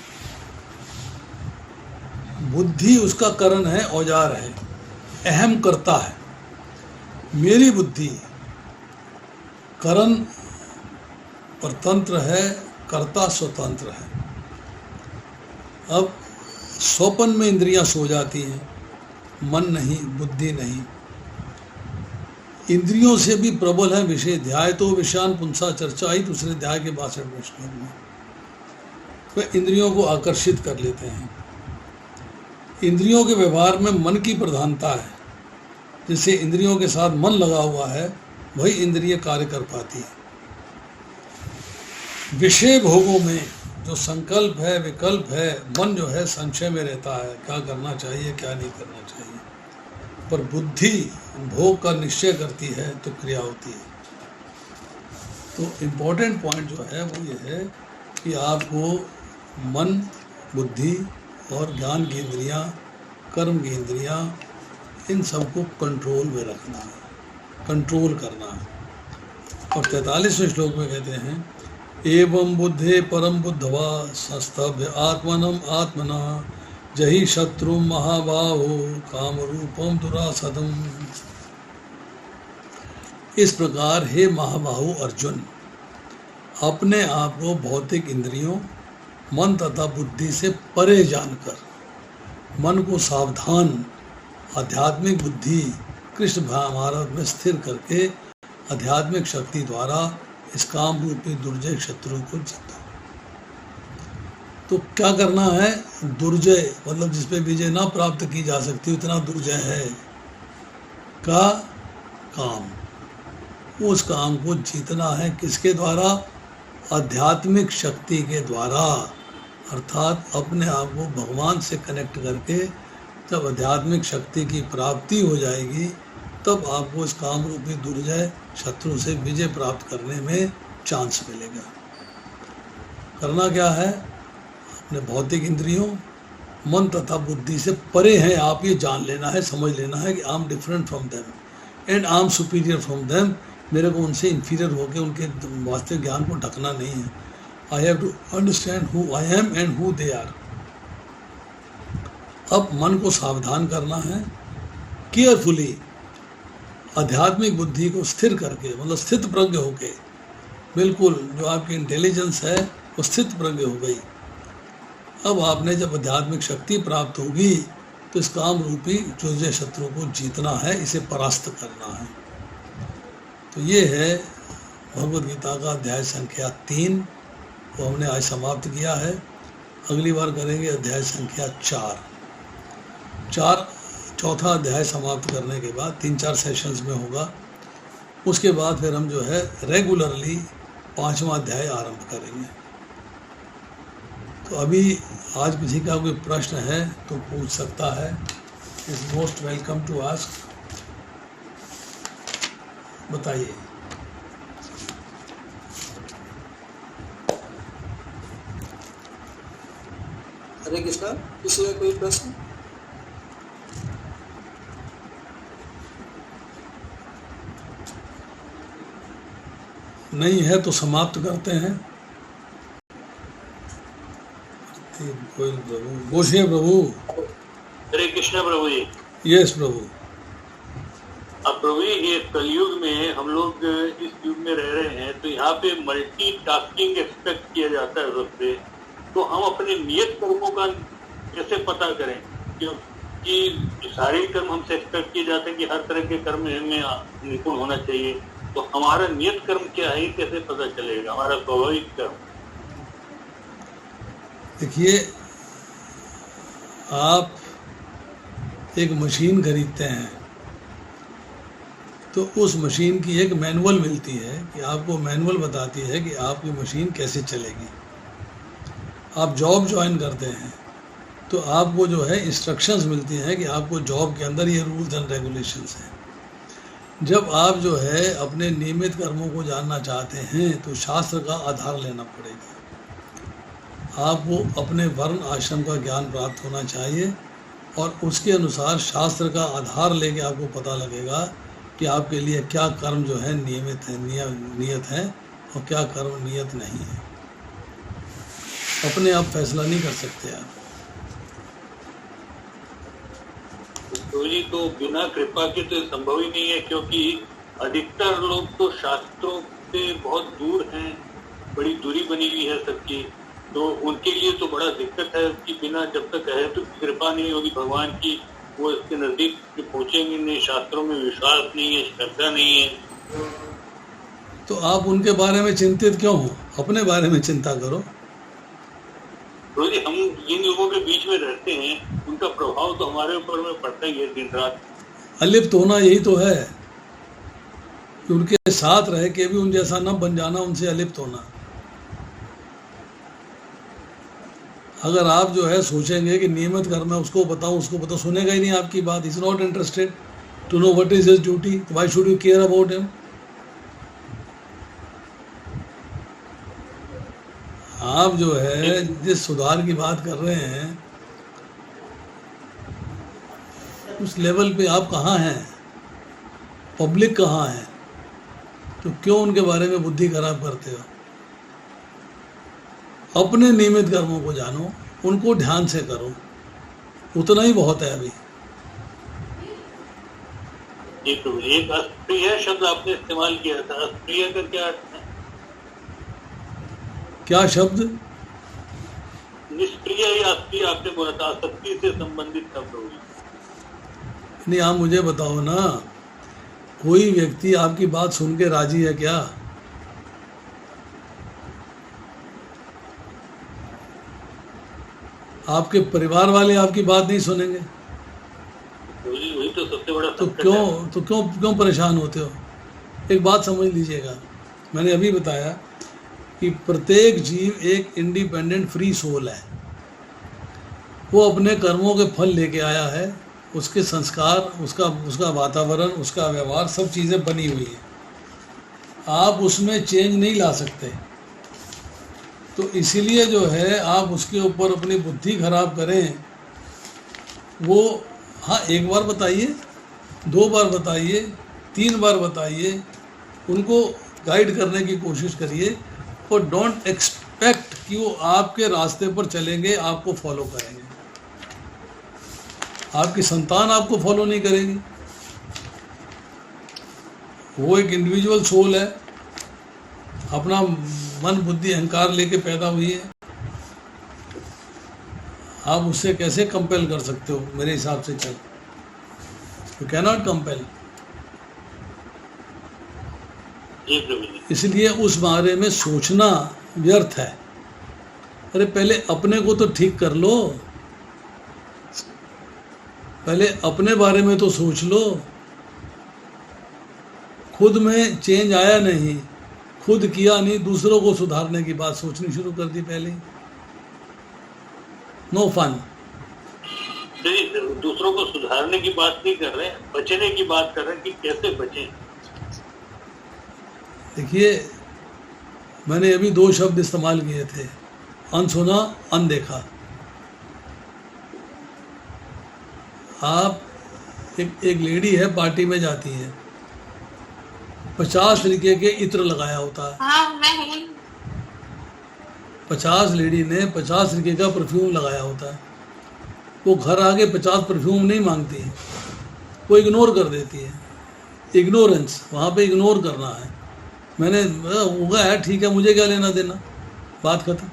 बुद्धि उसका करण है, औजार है। अहम करता है। मेरी बुद्धि करण परतंत्र है, कर्ता स्वतंत्र है। अब स्वपन में इंद्रियां सो जाती हैं, मन नहीं, बुद्धि नहीं। इंद्रियों से भी प्रबल है विषय। ध्याय तो विषयान पुंसा चर्चा आई दूसरे अध्याय के 62वें श्लोक में। वे इंद्रियों को आकर्षित कर लेते हैं। इंद्रियों के व्यवहार में मन की प्रधानता है। जिससे इंद्रियों के साथ मन लगा हुआ है वही इंद्रिय कार्य कर पाती है। विषय भोगों में जो संकल्प है, विकल्प है, मन जो है संशय में रहता है, क्या करना चाहिए क्या नहीं करना चाहिए। पर बुद्धि भोग का निश्चय करती है तो क्रिया होती है। तो इम्पोर्टेंट पॉइंट जो है वो ये है कि आपको मन, बुद्धि और ज्ञान की इंद्रियां, कर्म की इंद्रियां, इन सबको कंट्रोल में रखना है, कंट्रोल करना है। और 43वें श्लोक में कहते हैं एवं बुद्धे परम बुद्धवा संस्तभ्य आत्मनम आत्मना जहि शत्रु महाबाहो काम रूपम दुरासदम। इस प्रकार हे महाबाहु अर्जुन, अपने आप को भौतिक इंद्रियों, मन तथा बुद्धि से परे जानकर मन को सावधान आध्यात्मिक बुद्धि कृष्ण मार्ग में स्थिर करके आध्यात्मिक शक्ति द्वारा इस काम रूपी दुर्जय शत्रु को जीतो। तो क्या करना है? दुर्जय मतलब जिसपे विजय ना प्राप्त की जा सकती, उतना दुर्जय है का काम। उस काम को जीतना है किसके द्वारा? आध्यात्मिक शक्ति के द्वारा। अर्थात अपने आप को भगवान से कनेक्ट करके जब आध्यात्मिक शक्ति की प्राप्ति हो जाएगी तब आपको इस काम रूपी दुर्जय शत्रु से विजय प्राप्त करने में चांस मिलेगा। करना क्या है? अपने भौतिक इंद्रियों, मन तथा बुद्धि से परे हैं आप, ये जान लेना है, समझ लेना है कि I am different from them and I am superior from them. मेरे को उनसे इन्फीरियर होकर उनके वास्तविक ज्ञान को ढकना नहीं है। I have to understand who I am and who they are. अब मन को सावधान करना है, केयरफुली आध्यात्मिक बुद्धि को स्थिर करके, मतलब स्थित प्रज्ञ होके, बिल्कुल जो आपकी इंटेलिजेंस है वो स्थित प्रज्ञ हो गई। अब आपने जब आध्यात्मिक शक्ति प्राप्त होगी तो इस काम रूपी जो शत्रु को जीतना है, इसे परास्त करना है। तो ये है भगवद गीता का अध्याय संख्या 3, वो हमने आज समाप्त किया है। अगली बार करेंगे अध्याय संख्या 4। चौथा अध्याय समाप्त करने के बाद 3-4 सेशंस में होगा। उसके बाद फिर हम जो है रेगुलरली 5वां अध्याय आरंभ करेंगे। तो अभी आज किसी का कोई प्रश्न है तो पूछ सकता है। Is most welcome to ask. बताइए। हरे कृष्णा, किसी का कोई प्रश्न? नहीं है तो समाप्त करते हैं। प्रभु बोलिए। प्रभु हरे कृष्णा प्रभु जी। यस प्रभु। अब प्रभु जी, ये कलयुग में हम लोग इस युग में रह रहे हैं, तो यहाँ पे मल्टीटास्किंग एक्सपेक्ट किया जाता है सबसे। तो हम अपने नियत कर्मों का कैसे पता करें? क्योंकि सारे कर्म हमसे एक्सपेक्ट किए जाते हैं कि हर तरह के कर्म में निपुण होना चाहिए। तो हमारा नियत कर्म क्या है, कैसे पता चलेगा हमारा स्वाभाविक कर्म? देखिए, आप एक मशीन खरीदते हैं तो उस मशीन की एक मैनुअल मिलती है कि आपको मैनुअल बताती है कि आपकी मशीन कैसे चलेगी। आप जॉब ज्वाइन करते हैं तो आपको जो है इंस्ट्रक्शंस मिलती हैं कि आपको जॉब के अंदर ये रूल्स एंड रेगुलेशंस हैं। जब आप जो है अपने नियमित कर्मों को जानना चाहते हैं तो शास्त्र का आधार लेना पड़ेगा। आपको अपने वर्ण आश्रम का ज्ञान प्राप्त होना चाहिए और उसके अनुसार शास्त्र का आधार लेके आपको पता लगेगा कि आपके लिए क्या कर्म जो है नियमित है, नियत है और क्या कर्म नियत नहीं है। अपने आप फैसला नहीं कर सकते आप। जी, तो बिना कृपा के तो संभव ही नहीं है, क्योंकि अधिकतर लोग तो शास्त्रों से बहुत दूर हैं, बड़ी दूरी बनी हुई है सबकी। तो उनके लिए तो बड़ा दिक्कत है कि बिना जब तक है तो कृपा नहीं होगी भगवान की, वो इसके नजदीक पहुंचेंगे नहीं। शास्त्रों में विश्वास नहीं है, श्रद्धा नहीं है। तो आप उनके बारे में चिंतित क्यों हो? अपने बारे में चिंता करो। रोजी, हम जिन लोगों के बीच में रहते हैं उनका प्रभाव तो हमारे ऊपर में पड़ता ही है दिन रात। अलिप्त होना यही तो है कि उनके साथ रह के भी उन जैसा न बन जाना, उनसे अलिप्त होना। अगर आप जो है सोचेंगे कि नियमित कर्म है, उसको बताऊं, सुनेगा ही नहीं आपकी बात। Is not interested to know what is his duty, why should you care about him? आप जो है जिस सुधार की बात कर रहे हैं उस लेवल पे आप कहाँ हैं? पब्लिक कहाँ है? तो क्यों उनके बारे में बुद्धि खराब करते हो? अपने नियमित कर्मों को जानो, उनको ध्यान से करो, उतना ही बहुत है अभी। एक अस्प्रिय शब्द आपने इस्तेमाल किया था, अस्प्रिय का क्या अर्थ है? क्या शब्द? निष्क्रिय या अस्प्रिय आपने बोला था, आसक्ति से संबंधित शब्द होगी। नहीं, आप मुझे बताओ ना, कोई व्यक्ति आपकी बात सुन के राजी है क्या? आपके परिवार वाले आपकी बात नहीं सुनेंगे वही तो सबसे बड़ा तो क्यों परेशान होते हो? एक बात समझ लीजिएगा, मैंने अभी बताया कि प्रत्येक जीव एक इंडिपेंडेंट फ्री सोल है। वो अपने कर्मों के फल लेके आया है, उसके संस्कार, उसका वातावरण, उसका व्यवहार, सब चीज़ें बनी हुई है। आप उसमें चेंज नहीं ला सकते। तो इसीलिए जो है आप उसके ऊपर अपनी बुद्धि खराब करें। वो हाँ, एक बार बताइए, 2 बार बताइए, 3 बार बताइए, उनको गाइड करने की कोशिश करिए और डोंट एक्सपेक्ट कि वो आपके रास्ते पर चलेंगे, आपको फॉलो करेंगे। आपकी संतान आपको फॉलो नहीं करेगी। वो एक इंडिविजुअल सोल है, अपना मन बुद्धि अहंकार लेके पैदा हुई है। आप उससे कैसे कंपेल कर सकते हो? मेरे हिसाब से चल, यू कैन नॉट कंपेल। जी प्रभु जी। इसलिए उस बारे में सोचना व्यर्थ है। अरे पहले अपने को तो ठीक कर लो, पहले अपने बारे में तो सोच लो। खुद में चेंज आया नहीं, खुद किया नहीं, दूसरों को सुधारने की बात सोचनी शुरू कर दी पहले। No fun. नहीं, दूसरों को सुधारने की बात नहीं कर रहे, बचने की बात कर रहे हैं कि कैसे बचें। देखिए, मैंने अभी 2 शब्द इस्तेमाल किए थे, अनसुना, अनदेखा। आप एक लेडी है, पार्टी में जाती है, 50 तरीके के इत्र लगाया होता है। हाँ मैं हूँ। 50 लेडी ने 50 तरीके का परफ्यूम लगाया होता है। वो घर आके 50 परफ्यूम नहीं मांगती है, वो इग्नोर कर देती है। इग्नोरेंस, वहाँ पे इग्नोर करना है। मैंने होगा है, ठीक है, मुझे क्या लेना देना, बात खत्म।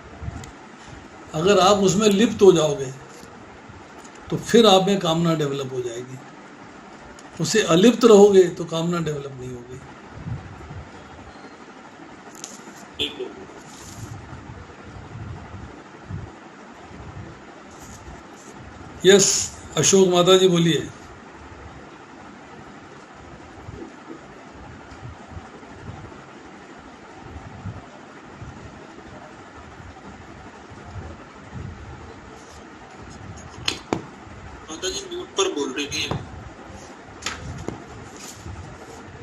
अगर आप उसमें लिप्त हो जाओगे तो फिर आप में कामना डेवलप हो जाएगी। उससे अलिप्त रहोगे तो कामना डेवलप नहीं होगी। ठीक है। यस, अशोक माता जी बोलिए। माता जी म्यूट पर बोल रही थी।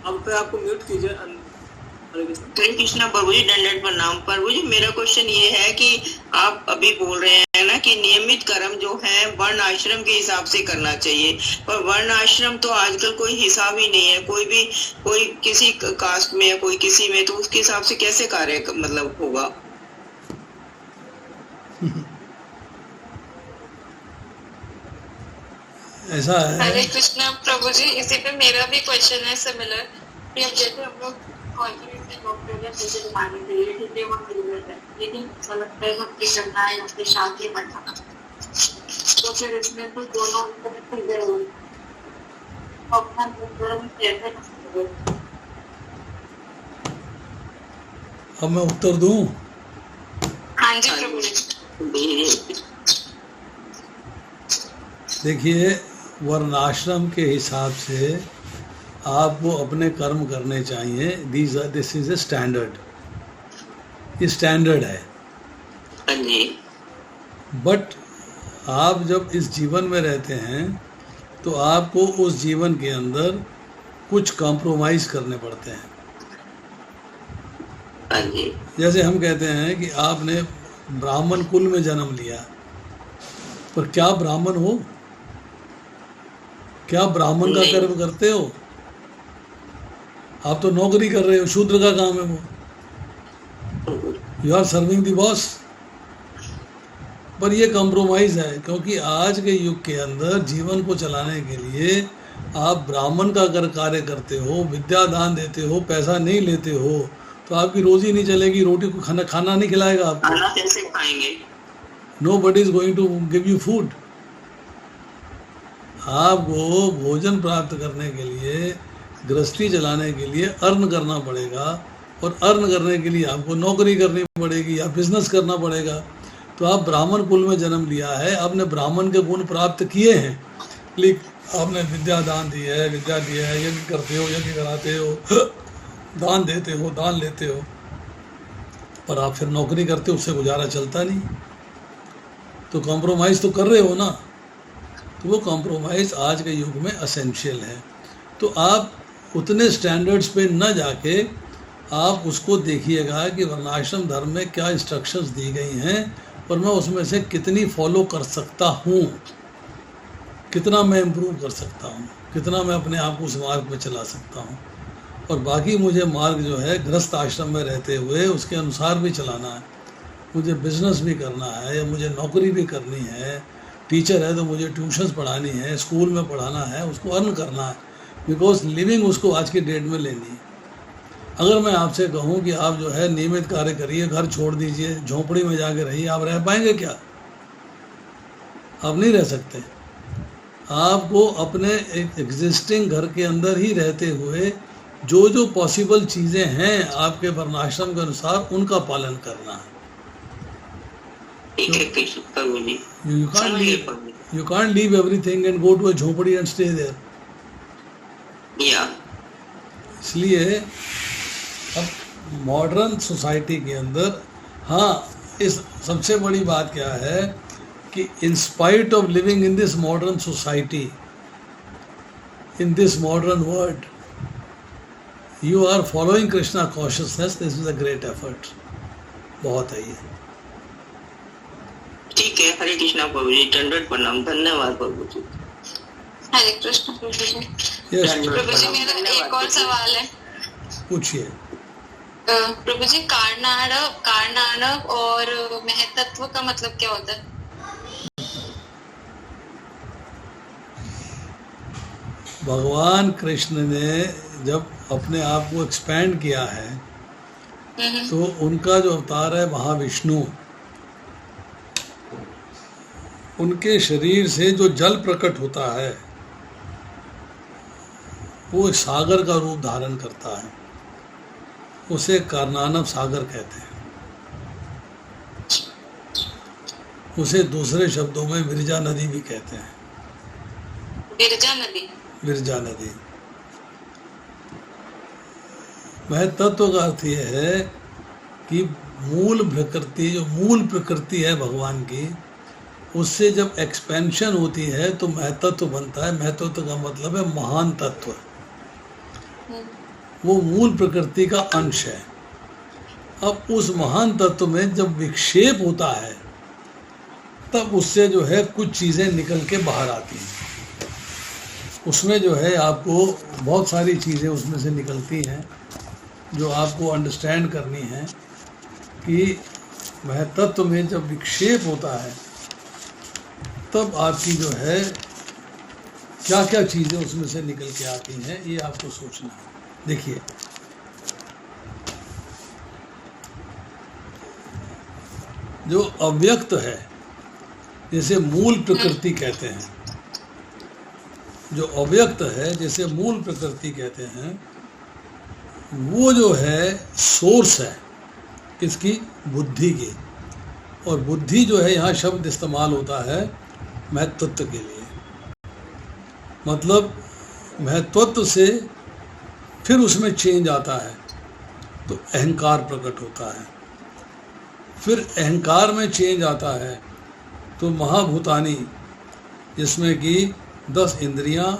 अब पे आपको म्यूट कीजिए। हरे कृष्ण। हरे कृष्णा प्रभु जी, दंडवत प्रणाम। प्रभु जी, मेरा क्वेश्चन ये है कि आप अभी बोल रहे हैं ना कि नियमित कर्म जो है वर्ण आश्रम के हिसाब से करना चाहिए, पर वर्ण आश्रम तो आजकल कोई हिसाब ही नहीं है। कोई किसी कास्ट में या कोई किसी में, तो उसके हिसाब से कैसे कार्य मतलब होगा? ऐसा है। हरे कृष्णा प्रभु जी, इसी पे मेरा भी क्वेश्चन है सिमिलर। कि अब जैसे हम लोग कॉन्फिडेंस में डॉक्टर या फिजिकल मारने के लिए ठीक है, वो जरूरत है, लेकिन ऐसा लगता है भक्ति करना है या फिर शांति बढ़ाना, तो फिर इसमें तो दोनों चीजें हुई। अपना निर्धारण कैसे करें? अब मैं उत्तर दूं? हाँ जी प्रभु जी। देखिए, वर्णाश्रम के हिसाब से आपको अपने कर्म करने चाहिए। दिस इज ए स्टैंडर्ड, ये स्टैंडर्ड है। हाँ जी। बट आप जब इस जीवन में रहते हैं तो आपको उस जीवन के अंदर कुछ कॉम्प्रोमाइज करने पड़ते हैं। हाँ जी। जैसे हम कहते हैं कि आपने ब्राह्मण कुल में जन्म लिया, पर क्या ब्राह्मण हो? क्या ब्राह्मण का कर्म करते हो? आप तो नौकरी कर रहे हो, शूद्र का काम है वो। You are serving the boss. पर ये कॉम्प्रोमाइज है, क्योंकि आज के युग के अंदर जीवन को चलाने के लिए आप ब्राह्मण का अगर कार्य करते हो, विद्या दान देते हो, पैसा नहीं लेते हो, तो आपकी रोजी नहीं चलेगी। रोटी को खाना नहीं खिलाएगा आपको। खाना कैसे खाएंगे? Nobody is going to give you food. आपको भोजन प्राप्त करने के लिए, गृहस्थी चलाने के लिए अर्न करना पड़ेगा, और अर्न करने के लिए आपको नौकरी करनी पड़ेगी या बिजनेस करना पड़ेगा। तो आप ब्राह्मण कुल में जन्म लिया है, आपने ब्राह्मण के गुण प्राप्त किए हैं, लेकिन आपने विद्या दान दी है, विद्या दी है, यज्ञ करते हो, यज्ञ कराते हो, दान देते हो, दान लेते हो, पर आप फिर नौकरी करते हो, उससे गुजारा चलता नहीं। तो कॉम्प्रोमाइज़ तो कर रहे हो ना। तो वो कॉम्प्रोमाइज़ आज के युग में असेंशियल है। तो आप उतने स्टैंडर्ड्स पे न जाके आप उसको देखिएगा कि वर्णाश्रम धर्म में क्या इंस्ट्रक्शंस दी गई हैं और मैं उसमें से कितनी फॉलो कर सकता हूँ, कितना मैं इम्प्रूव कर सकता हूँ, कितना मैं अपने आप को उस मार्ग पे चला सकता हूँ। और बाकी मुझे मार्ग जो है गृहस्थ आश्रम में रहते हुए उसके अनुसार भी चलाना है। मुझे बिजनेस भी करना है या मुझे नौकरी भी करनी है, टीचर है तो मुझे ट्यूशन्स पढ़ानी है, स्कूल में पढ़ाना है, उसको अर्न करना है, बिकॉज लिविंग उसको आज की डेट में लेनी है। अगर मैं आपसे कहूँ कि आप जो है नियमित कार्य करिए, घर छोड़ दीजिए, झोंपड़ी में जाके रहिए, आप रह पाएंगे क्या? आप नहीं रह सकते। आपको अपने एग्जिस्टिंग घर के अंदर ही रहते हुए जो जो पॉसिबल चीज़ें हैं आपके वर्णाश्रम के अनुसार उनका पालन करना है। ठीक है प्रभु जी, You can't leave everything and go to a झोपड़ी and stay there. या इसलिए अब मॉडर्न सोसाइटी के अंदर, हाँ, इस सबसे बड़ी बात क्या है कि in spite of living in this modern society, in this modern world, you are following Krishna consciousness. This is a great effort. बहुत है ये। ठीक है, हरे कृष्णा प्रभु जी, दंडवत प्रणाम, धन्यवाद प्रभु जी। हरे कृष्ण प्रभु जी। यस, प्रभु जी मेरा एक और सवाल है। पूछिए। प्रभु जी कारणानव और महतत्व का मतलब क्या होता है? भगवान कृष्ण ने जब अपने आप को एक्सपैंड किया है तो उनका जो अवतार है महाविष्णु, उनके शरीर से जो जल प्रकट होता है वो एक सागर का रूप धारण करता है। उसे कारणानव सागर कहते हैं। उसे दूसरे शब्दों में विरजा नदी भी कहते हैं। विरजा नदी। विरजा नदी। महतत्व का अर्थ यह है कि मूल प्रकृति, जो मूल प्रकृति है भगवान की, उससे जब एक्सपेंशन होती है तो महतत्व बनता है। महतत्व का मतलब है महान तत्व। वो मूल प्रकृति का अंश है। अब उस महान तत्व में जब विक्षेप होता है तब उससे जो है कुछ चीज़ें निकल के बाहर आती हैं। उसमें जो है आपको बहुत सारी चीज़ें उसमें से निकलती हैं जो आपको अंडरस्टैंड करनी है कि महतत्व में जब विक्षेप होता है तब आपकी जो है क्या क्या चीज़ें उसमें से निकल के आती हैं, ये आपको सोचना है। देखिए, जो अव्यक्त है, जैसे मूल प्रकृति कहते हैं, जो अव्यक्त है जैसे मूल प्रकृति कहते हैं, वो जो है सोर्स है किसकी? बुद्धि की। और बुद्धि जो है यहाँ शब्द इस्तेमाल होता है महत्त्व के लिए। मतलब महत्त्व से फिर उसमें चेंज आता है तो अहंकार प्रकट होता है। फिर अहंकार में चेंज आता है तो महाभूतानी, जिसमें कि 10 इंद्रियां,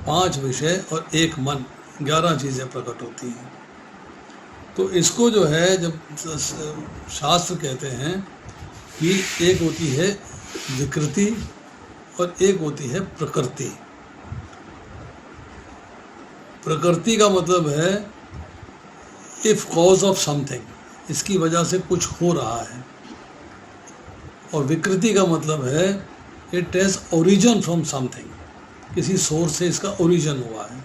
5 विषय और 1 मन, 11 चीज़ें प्रकट होती हैं। तो इसको जो है जब शास्त्र कहते हैं कि एक होती है विकृति और एक होती है प्रकृति। प्रकृति का मतलब है इफ कॉज ऑफ समथिंग, इसकी वजह से कुछ हो रहा है। और विकृति का मतलब है it has origin from something, किसी सोर्स से इसका ओरिजिन हुआ है।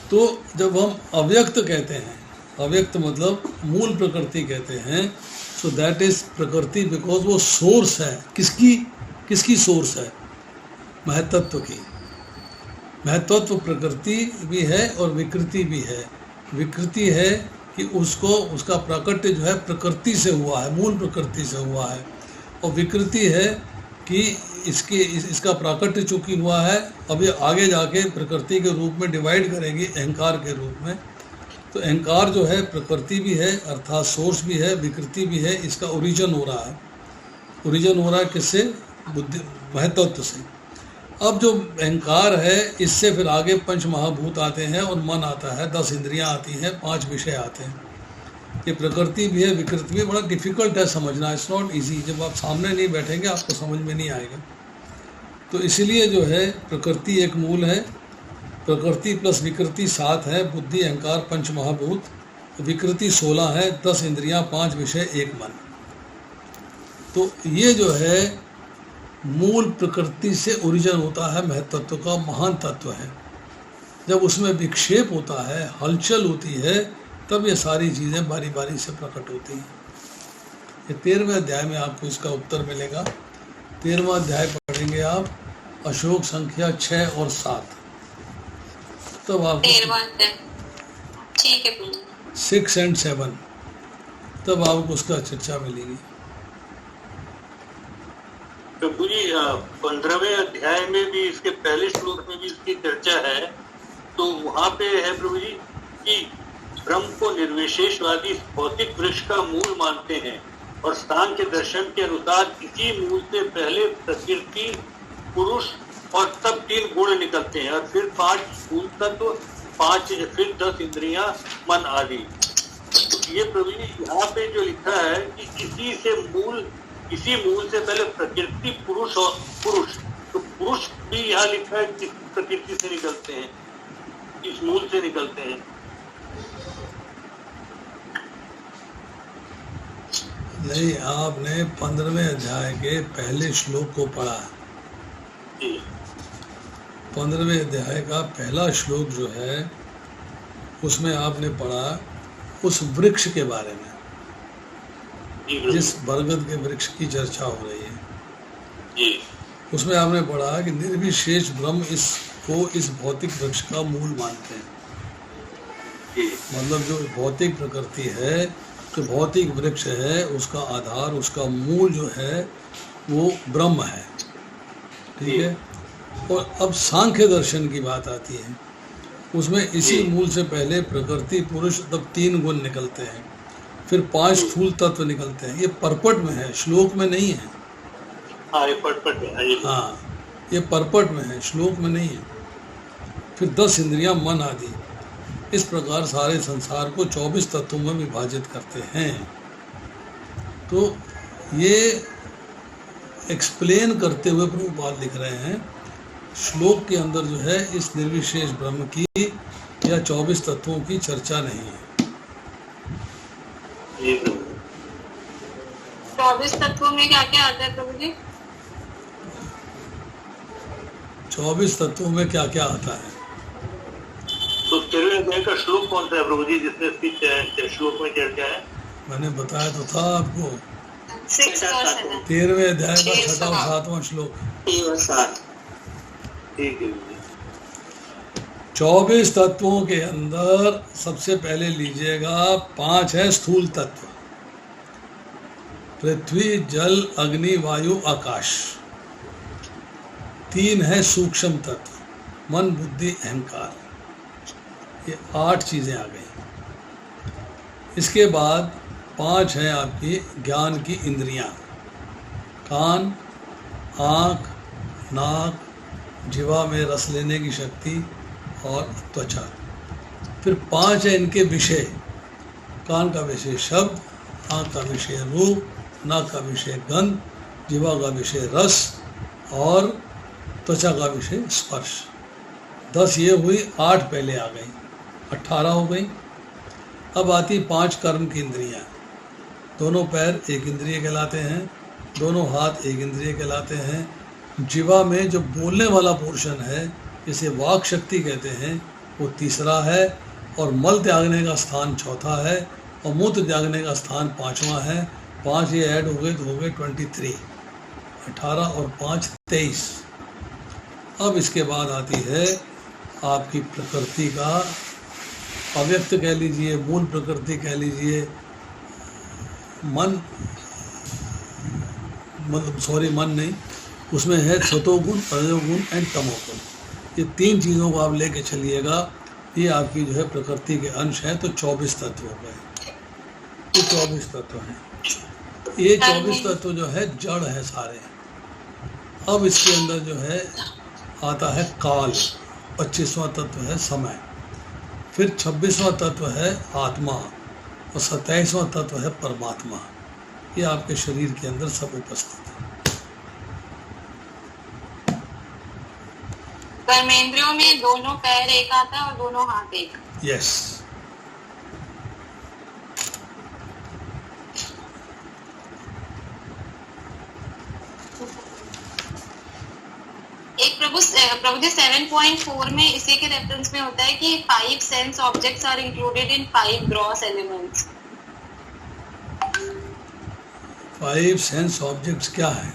तो जब हम अव्यक्त कहते हैं, अव्यक्त मतलब मूल प्रकृति कहते हैं, सो दैट इज प्रकृति बिकॉज वो सोर्स है। किसकी सोर्स है? महतत्व की। महतत्व प्रकृति भी है और विकृति भी है। विकृति है कि उसका प्रकट जो है प्रकृति से हुआ है, मूल प्रकृति से हुआ है। और विकृति है कि इसका प्राकट्य चूंकि हुआ है, अभी आगे जाके प्रकृति के रूप में डिवाइड करेंगे अहंकार के रूप में। तो अहंकार जो है प्रकृति भी है अर्थात सोर्स भी है, विकृति भी है, इसका ओरिजिन हो रहा है। ओरिजिन हो रहा है किससे? बुद्धि, महतत्व से। अब जो अहंकार है इससे फिर आगे 5 महाभूत आते हैं और मन आता है, 10 इंद्रियां आती हैं, 5 विषय आते हैं। ये प्रकृति भी है, विकृति भी। बड़ा डिफ़िकल्ट है समझना, इट्स नॉट इजी। जब आप सामने नहीं बैठेंगे आपको समझ में नहीं आएगा। तो इसीलिए जो है प्रकृति एक मूल है, प्रकृति प्लस विकृति 7 है, बुद्धि अहंकार 5 महाभूत, विकृति 16 है, 10 इंद्रियां, 5 विषय, 1 मन। तो ये जो है मूल प्रकृति से ओरिजिन होता है, महत्त्व का महान तत्व है। जब उसमें विक्षेप होता है, हलचल होती है, तब ये सारी चीज़ें बारी बारी से प्रकट होती हैं। ये 13वें अध्याय में आपको इसका उत्तर मिलेगा। 13वां अध्याय पढ़ेंगे आप, अशोक संख्या 6 और 7, तब आपको 13वां अध्याय, ठीक है प्रभु। 6 और 7, तब आपको उसका चर्चा मिलेगी। प्रभु जी 15वें अध्याय में भी, इसके पहले श्लोक में भी इसकी चर्चा है। तो वहाँ पे है प्रभु जी कि ब्रह्म को निर्विशेषवादी भौतिक वृक्ष का मूल मानते हैं और सांख्य दर्शन के अनुसार इसी मूल से पहले प्रकृति, पुरुष और तब 3 गुण निकलते हैं और फिर 5 स्थूल तत्व, 5 फिर 10 इंद्रियां, मन आदि। तो ये प्रभु जी यहाँ पे जो लिखा है कि इसी मूल से पहले प्रकृति, पुरुष और पुरुष, तो पुरुष भी यहाँ लिखा है कि प्रकृति से निकलते हैं, इस मूल से निकलते हैं। नहीं, आपने 15वें अध्याय के पहले श्लोक को पढ़ा। 15वें अध्याय का पहला श्लोक जो है उसमें आपने पढ़ा उस वृक्ष के बारे में, जिस बरगद के वृक्ष की चर्चा हो रही है। उसमें आपने पढ़ा कि निर्विशेष ब्रह्म इसको इस भौतिक वृक्ष का मूल मानते हैं। मतलब जो भौतिक प्रकृति है, जो भौतिक वृक्ष है, उसका आधार, उसका मूल जो है वो ब्रह्म है। ठीक है। और अब सांख्य दर्शन की बात आती है, उसमें इसी मूल से पहले प्रकृति, पुरुष, तब 3 गुण निकलते हैं, फिर 5 स्थूल तत्व निकलते हैं। ये परपट में है, श्लोक में नहीं है। हाँ, ये परपट है। हाँ, ये परपट में है, श्लोक में नहीं है। फिर 10 इंद्रियां, मन आदि। इस प्रकार सारे संसार को 24 तत्वों में विभाजित करते हैं। तो ये एक्सप्लेन करते हुए प्रभुपाद लिख रहे हैं, श्लोक के अंदर जो है इस निर्विशेष ब्रह्म की या 24 तत्वों की चर्चा नहीं है। 24 तत्वों में क्या क्या आता है प्रभु जी? 24 तत्वों में क्या क्या आता है? तो 13वें अध्याय का श्लोक कौन सा है प्रभु जी, जिसमें इसकी श्लोक में चर्चा है? मैंने बताया तो था आपको, 6 और 7। 13वें अध्याय का 6वां और 7वां श्लोक। 6 और 7। ठीक है। 24 तत्वों के अंदर सबसे पहले लीजिएगा 5 है स्थूल तत्व, पृथ्वी, जल, अग्नि, वायु, आकाश। 3 है सूक्ष्म तत्व, मन, बुद्धि, अहंकार। ये 8 चीजें आ गई। इसके बाद 5 है आपकी ज्ञान की इंद्रियां, कान, आँख, नाक, जीवा में रस लेने की शक्ति और त्वचा। फिर 5 है इनके विषय, कान का विषय शब्द, आँख का विषय रूप, नाक का विषय गंध, जीवा का विषय रस और त्वचा का विषय स्पर्श। 10 ये हुई, 8 पहले आ गई, 18 हो गई। अब आती 5 कर्म की इंद्रियां। दोनों पैर एक इंद्रिय कहलाते हैं, दोनों हाथ एक इंद्रिय कहलाते हैं। जीवा में जो बोलने वाला पोर्शन है, जिसे वाक शक्ति कहते हैं, वो 3रा है, और मल त्यागने का स्थान 4था है, और मूत्र त्यागने का स्थान 5वां है। 5 ये ऐड हो गए तो हो गए 23, 18 और 5 23। अब इसके बाद आती है आपकी प्रकृति का अव्यक्त कह लीजिए, मूल प्रकृति कह लीजिए, मन, मतलब सॉरी मन नहीं, उसमें है सतोगुण, रजोगुण एंड तमोगुण। ये 3 चीज़ों को आप लेके चलिएगा, ये आपकी जो है प्रकृति के अंश है। तो 24 तत्व हो गए। ये 24 तत्व हैं। ये 24 तत्व जो है जड़ है सारे। अब इसके अंदर जो है आता है काल, 25वां तत्व है समय, फिर 26वां तत्व है आत्मा, और 27वां तत्व है परमात्मा। ये आपके शरीर के अंदर सब उपस्थित है। कर्मेंद्रियों में दोनों पैर एक आता है और दोनों हाथ एक। यस। एक प्रभु जी 7.4 में इसी के रेफरेंस में होता है कि 5 sense objects are included in 5 gross elements. 5 sense objects क्या है?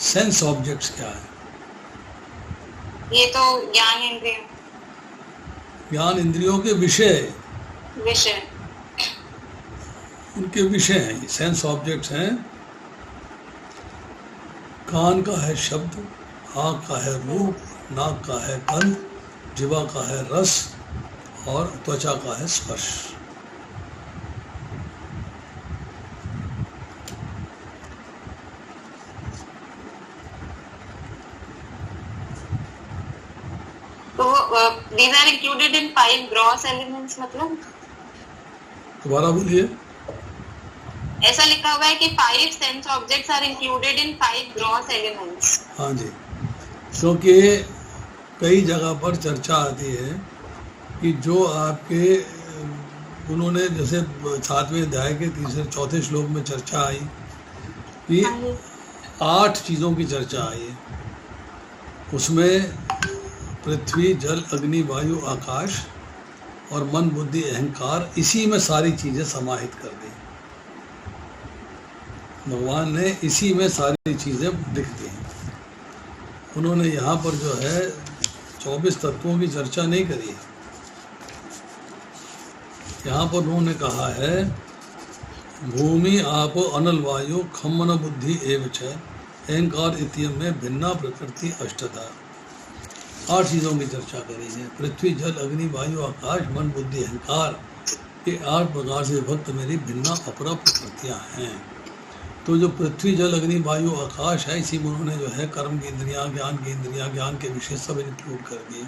सेंस ऑब्जेक्ट्स क्या है? ये तो ज्ञान इंद्रिय ज्ञान इंद्रियों के विषय, विषय। उनके विषय हैं। ये सेंस ऑब्जेक्ट्स हैं। कान का है शब्द, आँख का है रूप, नाक का है गंध, जिह्वा का है रस और त्वचा का है स्पर्श। तो these are included in 5 gross elements, मतलब दोबारा बोलिए। ऐसा लिखा हुआ है कि 5 sense objects are included in 5 gross elements. हाँ जी, क्योंकि कई जगह पर चर्चा आती है कि जो आपके उन्होंने जैसे 7वें अध्याय के 3-4 श्लोक में चर्चा आई कि 8 चीज़ों की चर्चा आई है। उसमें पृथ्वी, जल, अग्नि, वायु, आकाश और मन, बुद्धि, अहंकार, इसी में सारी चीज़ें समाहित कर दी। भगवान ने इसी में सारी चीज़ें लिख दी हैं। उन्होंने यहाँ पर जो है 24 तत्वों की चर्चा नहीं करी है। यहाँ पर उन्होंने कहा है भूमि, आप, अनल, वायु, खम, मन, बुद्धि एवं अहंकार इत्यम में भिन्ना प्रकृति अष्टधा। 8 चीज़ों की चर्चा करी है। पृथ्वी, जल, अग्नि, वायु, आकाश, मन, बुद्धि, अहंकार, ये 8 प्रकार से भक्त मेरी भिन्ना अपरा प्रकृतियाँ हैं। तो जो पृथ्वी, जल, अग्नि, वायु, आकाश है, इसी में उन्होंने जो है कर्म की इंद्रियाँ, ज्ञान की इंद्रियाँ, ज्ञान के विषय सब इंक्लूड कर दिए।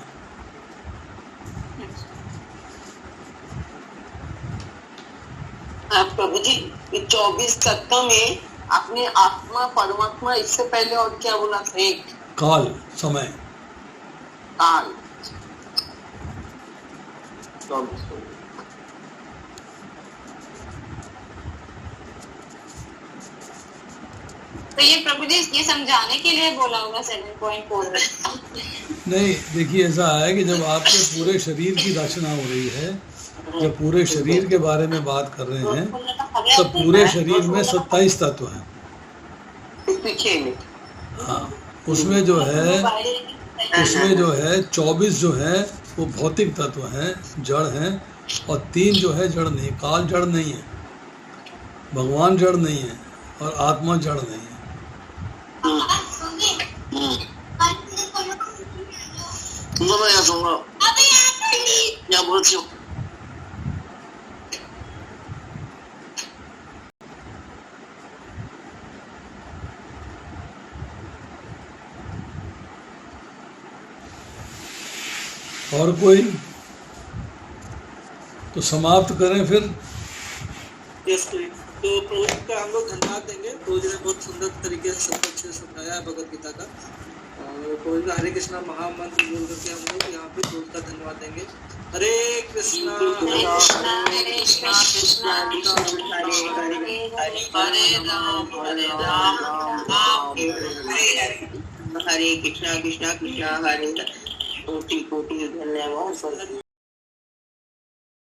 प्रभु जी, 24 तत्व में आपने आत्मा, परमात्मा, इससे पहले और क्या बोला था? एक काल, समय, काल। तो ये प्रभु जी ये समझाने के लिए बोला होगा 7.4 में। नहीं, देखिए ऐसा है कि जब आपके पूरे शरीर की रचना हो रही है, जब पूरे शरीर के बारे में बात कर रहे हैं, तो पूरे शरीर में 27 तत्व हैं। हाँ, उसमें जो है 24 जो है वो भौतिक तत्व हैं, जड़ हैं, और 3 जो है जड़ नहीं। काल जड़ नहीं है, भगवान जड़ नहीं है, और आत्मा जड़ नहीं है। क्या बोलते हो? और कोई? तो समाप्त करें फिर। Yes please. तो प्रभु जी का हम लोग धन्यवाद देंगे। प्रभु जी ने बहुत सुंदर तरीके से सब अच्छे से समझाया है भगवत गीता का। और प्रभु जी का हरे कृष्णा महामंत्र बोल करके हम लोग यहाँ पे प्रभु का धन्यवाद देंगे। हरे कृष्णा हरे कृष्णा कृष्णा कृष्णा हरे राम हरे कृष्णा कृष्णा कृष्णा हरे कोटि कोटि धन्यवाद।